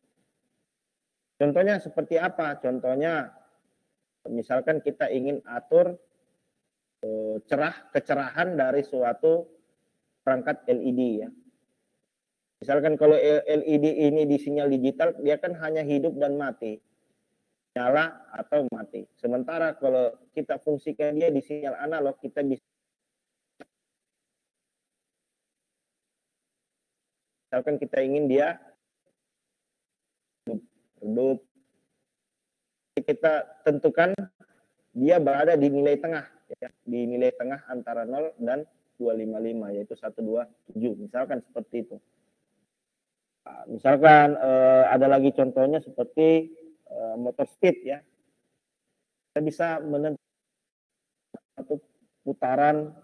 Contohnya seperti apa? Contohnya misalkan kita ingin atur kecerahan dari suatu perangkat LED ya. Misalkan kalau LED ini di sinyal digital, dia kan hanya hidup dan mati. Nyala atau mati. Sementara kalau kita fungsikan dia di sinyal analog, kita bisa misalkan kita ingin dia redup. Kita tentukan dia berada di nilai tengah ya, di nilai tengah antara 0 dan 255 yaitu 127 misalkan seperti itu. Nah, misalkan ada lagi contohnya seperti motor speed ya. Kita bisa menentukan satu putaran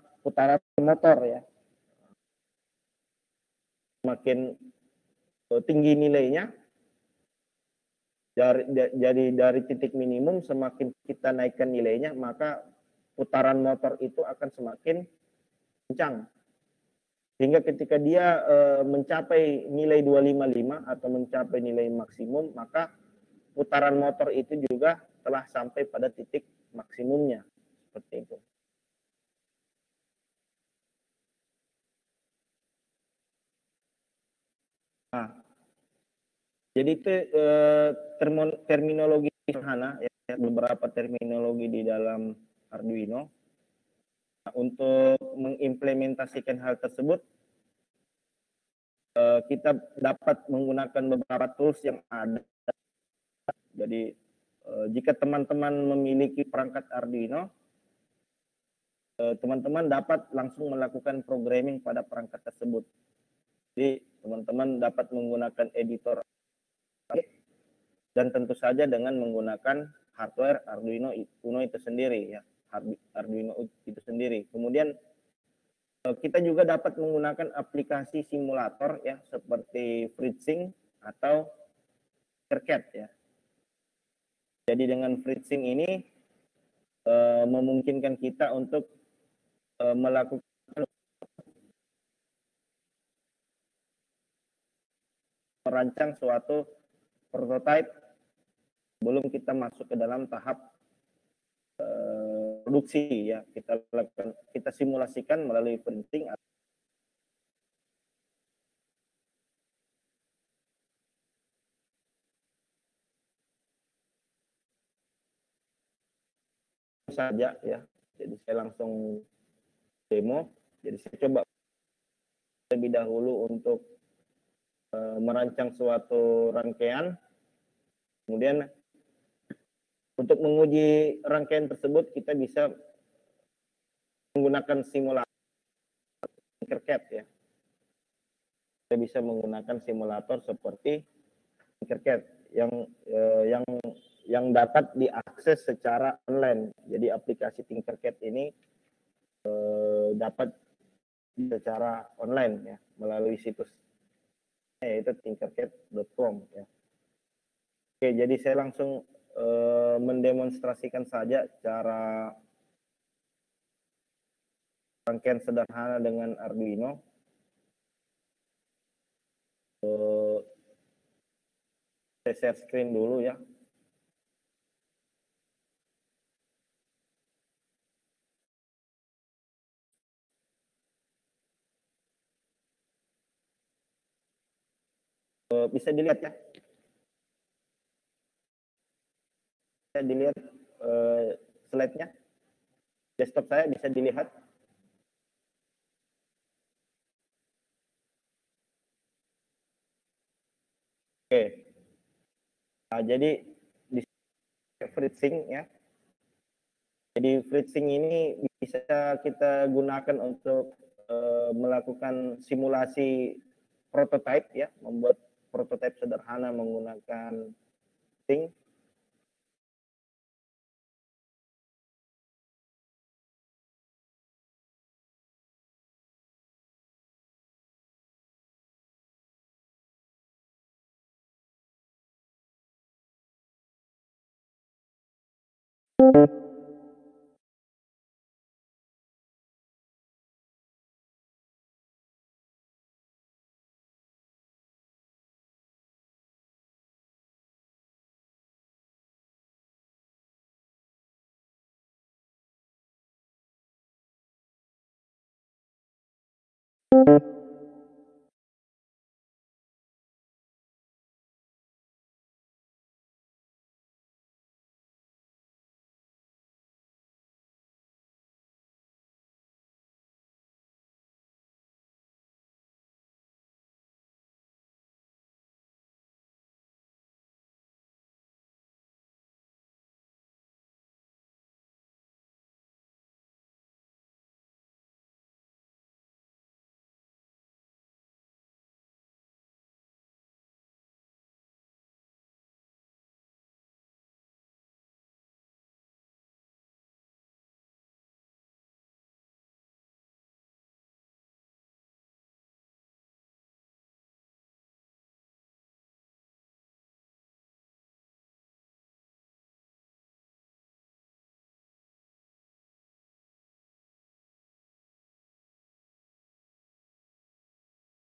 motor ya. Semakin tinggi nilainya jadi dari titik minimum semakin kita naikkan nilainya maka putaran motor itu akan semakin kencang. Sehingga ketika dia mencapai nilai 255 atau mencapai nilai maksimum, maka putaran motor itu juga telah sampai pada titik maksimumnya. Seperti itu. Nah, jadi itu terminologi sederhana ya, beberapa terminologi di dalam Arduino. Nah, untuk mengimplementasikan hal tersebut, kita dapat menggunakan beberapa tools yang ada. Jadi jika teman-teman memiliki perangkat Arduino, teman-teman dapat langsung melakukan programming pada perangkat tersebut. Jadi teman-teman dapat menggunakan editor dan tentu saja dengan menggunakan hardware Arduino Uno itu sendiri ya, Arduino itu sendiri. Kemudian kita juga dapat menggunakan aplikasi simulator ya seperti FreeSync atau Tinkercad ya. Jadi dengan FreeSync ini memungkinkan kita untuk melakukan merancang suatu prototipe sebelum kita masuk ke dalam tahap produksi ya. Kita simulasikan melalui FreeSync. Saja ya. Jadi saya langsung demo. Jadi saya coba lebih dahulu untuk merancang suatu rangkaian. Kemudian untuk menguji rangkaian tersebut kita bisa menggunakan simulator Tinkercad ya. Kita bisa menggunakan simulator seperti Tinkercad yang dapat diakses secara online. Jadi aplikasi Tinkercad ini dapat secara online ya melalui situs yaitu tinkercad.com ya. Oke, jadi saya langsung mendemonstrasikan saja cara rangkaian sederhana dengan Arduino. Saya share screen dulu ya. Bisa dilihat ya. Bisa dilihat slide-nya. Desktop saya bisa dilihat. Oke. Nah, jadi di FreeSync ya. Jadi FreeSync ini bisa kita gunakan untuk melakukan simulasi prototipe ya, membuat prototipe sederhana menggunakan Sync.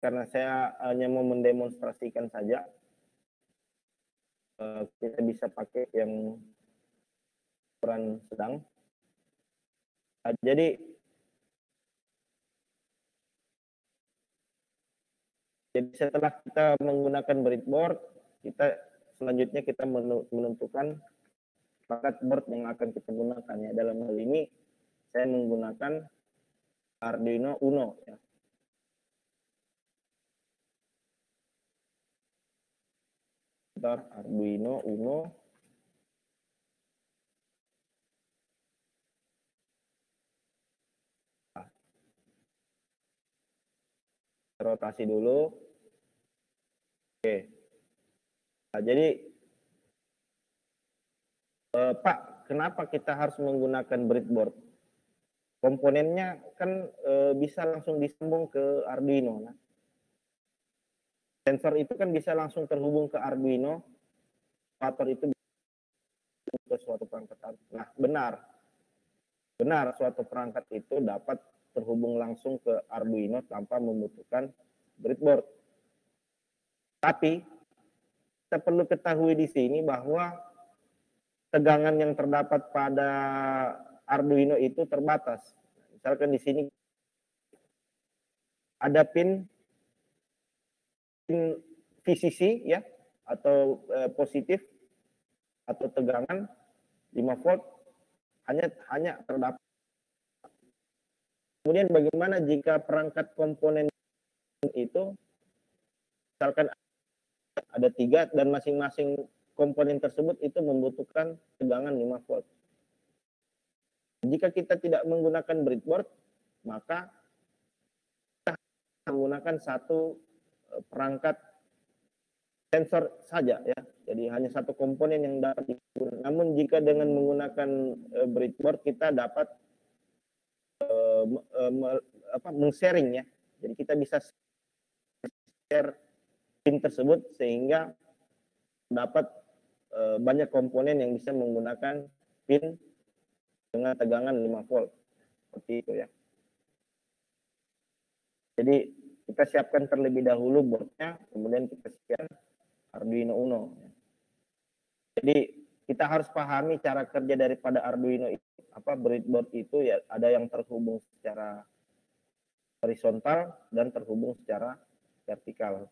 Karena saya hanya mau mendemonstrasikan saja, kita bisa pakai yang ukuran sedang. Nah, jadi setelah kita menggunakan breadboard, kita selanjutnya kita menentukan perangkat board yang akan kita gunakan ya. Dalam hal ini saya menggunakan Arduino Uno ya. Arduino Uno. Rotasi dulu. Oke. Nah, jadi Pak, kenapa kita harus menggunakan breadboard? Komponennya kan bisa langsung disambung ke Arduino. Nah, sensor itu kan bisa langsung terhubung ke Arduino. Motor itu ke suatu perangkat. Nah, benar suatu perangkat itu dapat terhubung langsung ke Arduino tanpa membutuhkan breadboard. Tapi kita perlu ketahui di sini bahwa tegangan yang terdapat pada Arduino itu terbatas. Misalkan di sini ada pin VCC ya, atau positif atau tegangan 5 volt hanya terdapat. Kemudian bagaimana jika perangkat komponen itu misalkan ada 3 dan masing-masing komponen tersebut itu membutuhkan tegangan 5 volt. Jika kita tidak menggunakan breadboard, maka kita menggunakan satu perangkat sensor saja ya. Jadi hanya satu komponen yang dapat digunakan. Namun jika dengan menggunakan breadboard kita dapat men-sharing ya. Jadi kita bisa share pin tersebut sehingga dapat banyak komponen yang bisa menggunakan pin dengan tegangan 5 volt. Seperti itu ya. Jadi kita siapkan terlebih dahulu boardnya, kemudian kita siapkan Arduino Uno. Jadi kita harus pahami cara kerja daripada Arduino itu. Breadboard itu ya ada yang terhubung secara horizontal dan terhubung secara vertikal.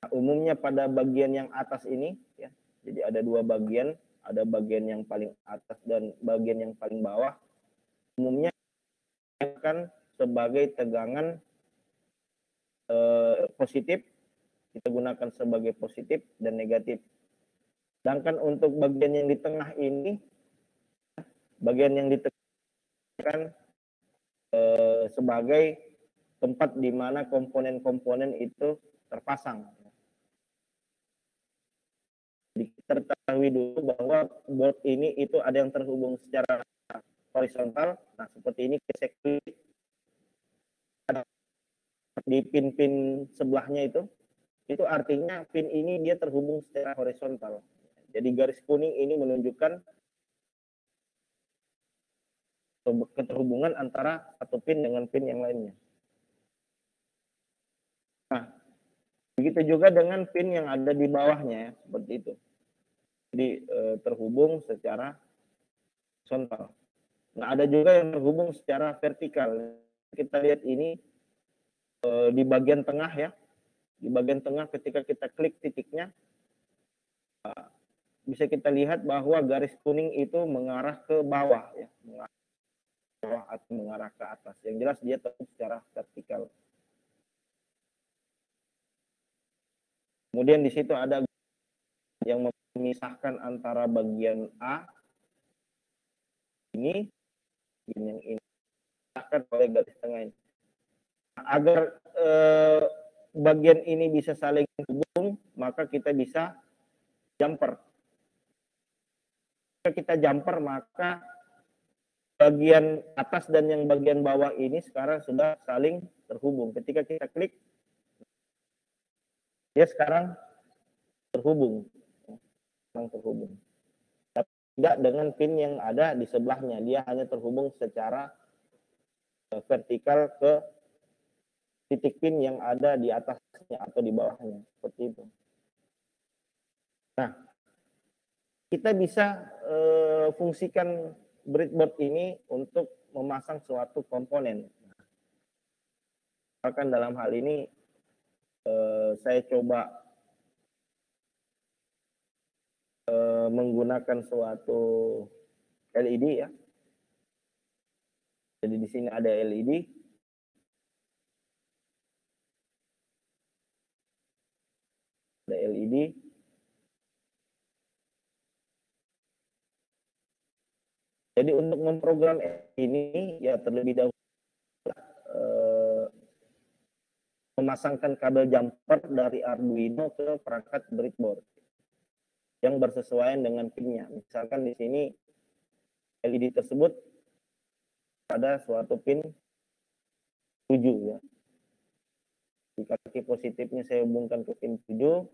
Nah, umumnya pada bagian yang atas ini ya. Jadi ada 2 bagian, ada bagian yang paling atas dan bagian yang paling bawah. Umumnya akan sebagai tegangan positif, kita gunakan sebagai positif dan negatif. Sedangkan untuk bagian yang di tengah ini, bagian yang ditekan sebagai tempat di mana komponen-komponen itu terpasang. Jadi kita ketahui dulu bahwa board ini itu ada yang terhubung secara horizontal. Nah, seperti ini saya klik di pin-pin sebelahnya itu artinya pin ini dia terhubung secara horizontal. Jadi garis kuning ini menunjukkan keterhubungan antara satu pin dengan pin yang lainnya. Nah, begitu juga dengan pin yang ada di bawahnya ya, seperti itu. Jadi terhubung secara horizontal. Nah, ada juga yang terhubung secara vertikal. Kita lihat ini di bagian tengah ya. Di bagian tengah ketika kita klik titiknya, bisa kita lihat bahwa garis kuning itu mengarah ke bawah ya, mengarah ke bawah atau mengarah ke atas. Yang jelas dia terhubung secara vertikal. Kemudian di situ ada yang memisahkan antara bagian A ini yang ini akan oleh garis tengah ini. Agar bagian ini bisa saling terhubung, maka kita bisa jumper. Jika kita jumper, maka bagian atas dan yang bagian bawah ini sekarang sudah saling terhubung. Ketika kita klik, dia sekarang terhubung. Tapi tidak dengan pin yang ada di sebelahnya. Dia hanya terhubung secara vertikal ke titik pin yang ada di atasnya atau di bawahnya. Seperti itu. Nah, kita bisa fungsikan breadboard ini untuk memasang suatu komponen. Misalkan dalam hal ini saya coba menggunakan suatu LED ya. Jadi di sini ada LED. Ada LED. Jadi untuk memprogram ini ya terlebih dahulu memasangkan kabel jumper dari Arduino ke perangkat breadboard yang bersesuaian dengan pinnya. Misalkan di sini LED tersebut ada suatu pin 7 ya. Di kaki positifnya saya hubungkan ke pin 7.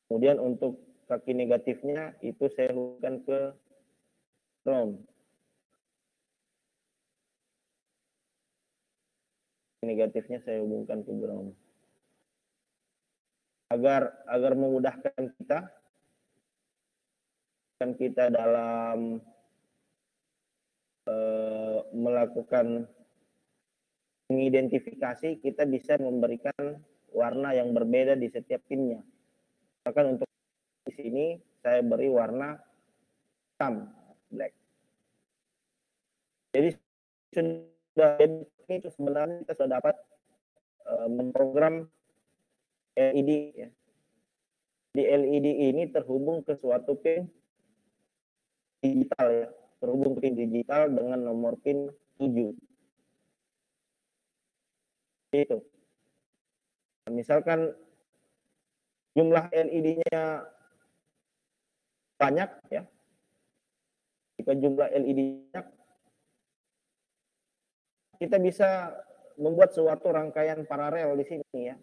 Kemudian untuk kaki negatifnya itu saya hubungkan ke ground. Negatifnya saya hubungkan ke ground. Agar memudahkan kita dalam melakukan mengidentifikasi, kita bisa memberikan warna yang berbeda di setiap pinnya. Bahkan untuk di sini saya beri warna hitam, black. Jadi itu sebenarnya kita sudah dapat memprogram LED ya. Di LED ini terhubung ke suatu pin digital ya, terhubung pin digital dengan nomor pin 7. Itu. Misalkan jumlah LED-nya banyak ya. Jika jumlah LED banyak, kita bisa membuat suatu rangkaian paralel di sini ya.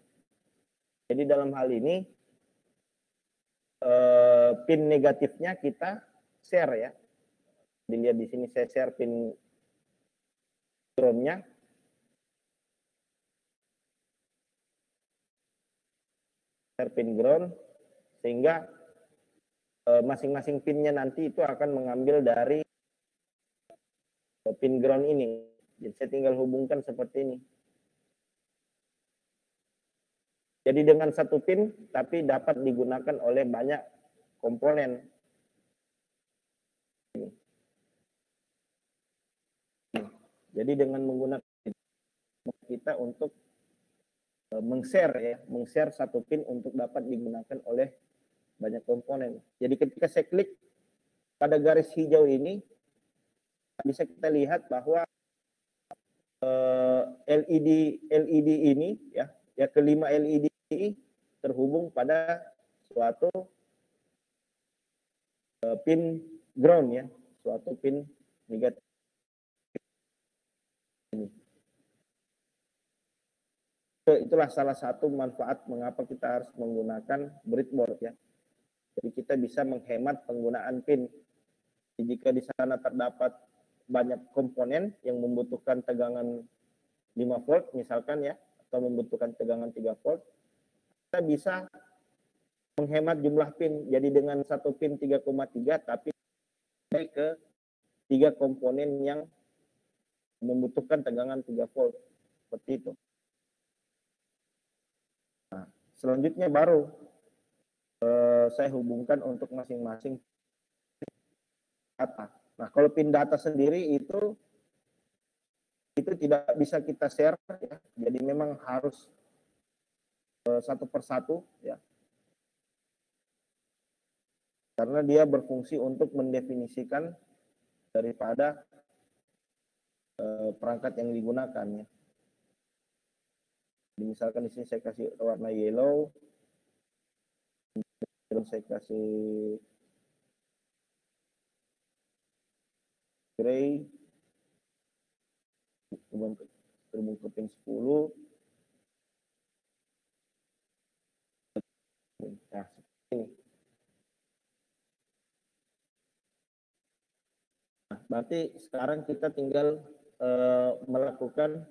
Jadi dalam hal ini pin negatifnya kita share ya. Dilihat di sini saya share pin ground-nya. Share pin ground sehingga masing-masing pinnya nanti itu akan mengambil dari pin ground ini. Jadi saya tinggal hubungkan seperti ini. Jadi dengan satu pin tapi dapat digunakan oleh banyak komponen. Jadi dengan menggunakan kita untuk meng-share satu pin untuk dapat digunakan oleh banyak komponen. Jadi ketika saya klik pada garis hijau ini, bisa kita lihat bahwa LED ini ya kelima LED terhubung pada suatu pin ground ya, suatu pin negatif. Itulah salah satu manfaat mengapa kita harus menggunakan breadboard ya. Jadi kita bisa menghemat penggunaan pin. Jadi jika di sana terdapat banyak komponen yang membutuhkan tegangan 5 volt misalkan ya, atau membutuhkan tegangan 3 volt, kita bisa menghemat jumlah pin. Jadi dengan satu pin 3,3 tapi ke 3 komponen yang membutuhkan tegangan 3 volt. Seperti itu. Nah, selanjutnya baru saya hubungkan untuk masing-masing data. Nah, kalau pin data sendiri itu tidak bisa kita share ya. Jadi memang harus satu persatu ya. Karena dia berfungsi untuk mendefinisikan daripada perangkat yang digunakan ya. Jadi misalkan di sini saya kasih warna yellow, terus saya kasih gray, terhubung ke pin 10. Nah, seperti ini. Nah, berarti sekarang kita tinggal melakukan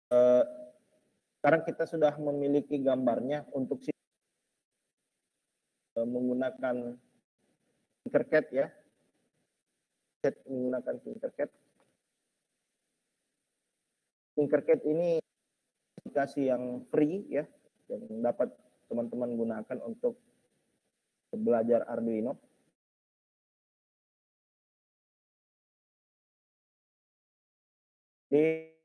Eh, sekarang kita sudah memiliki gambarnya untuk menggunakan Tinkercad ya, menggunakan Tinkercad. Tinkercad ini aplikasi yang free ya, yang dapat teman-teman gunakan untuk belajar Arduino. Jadi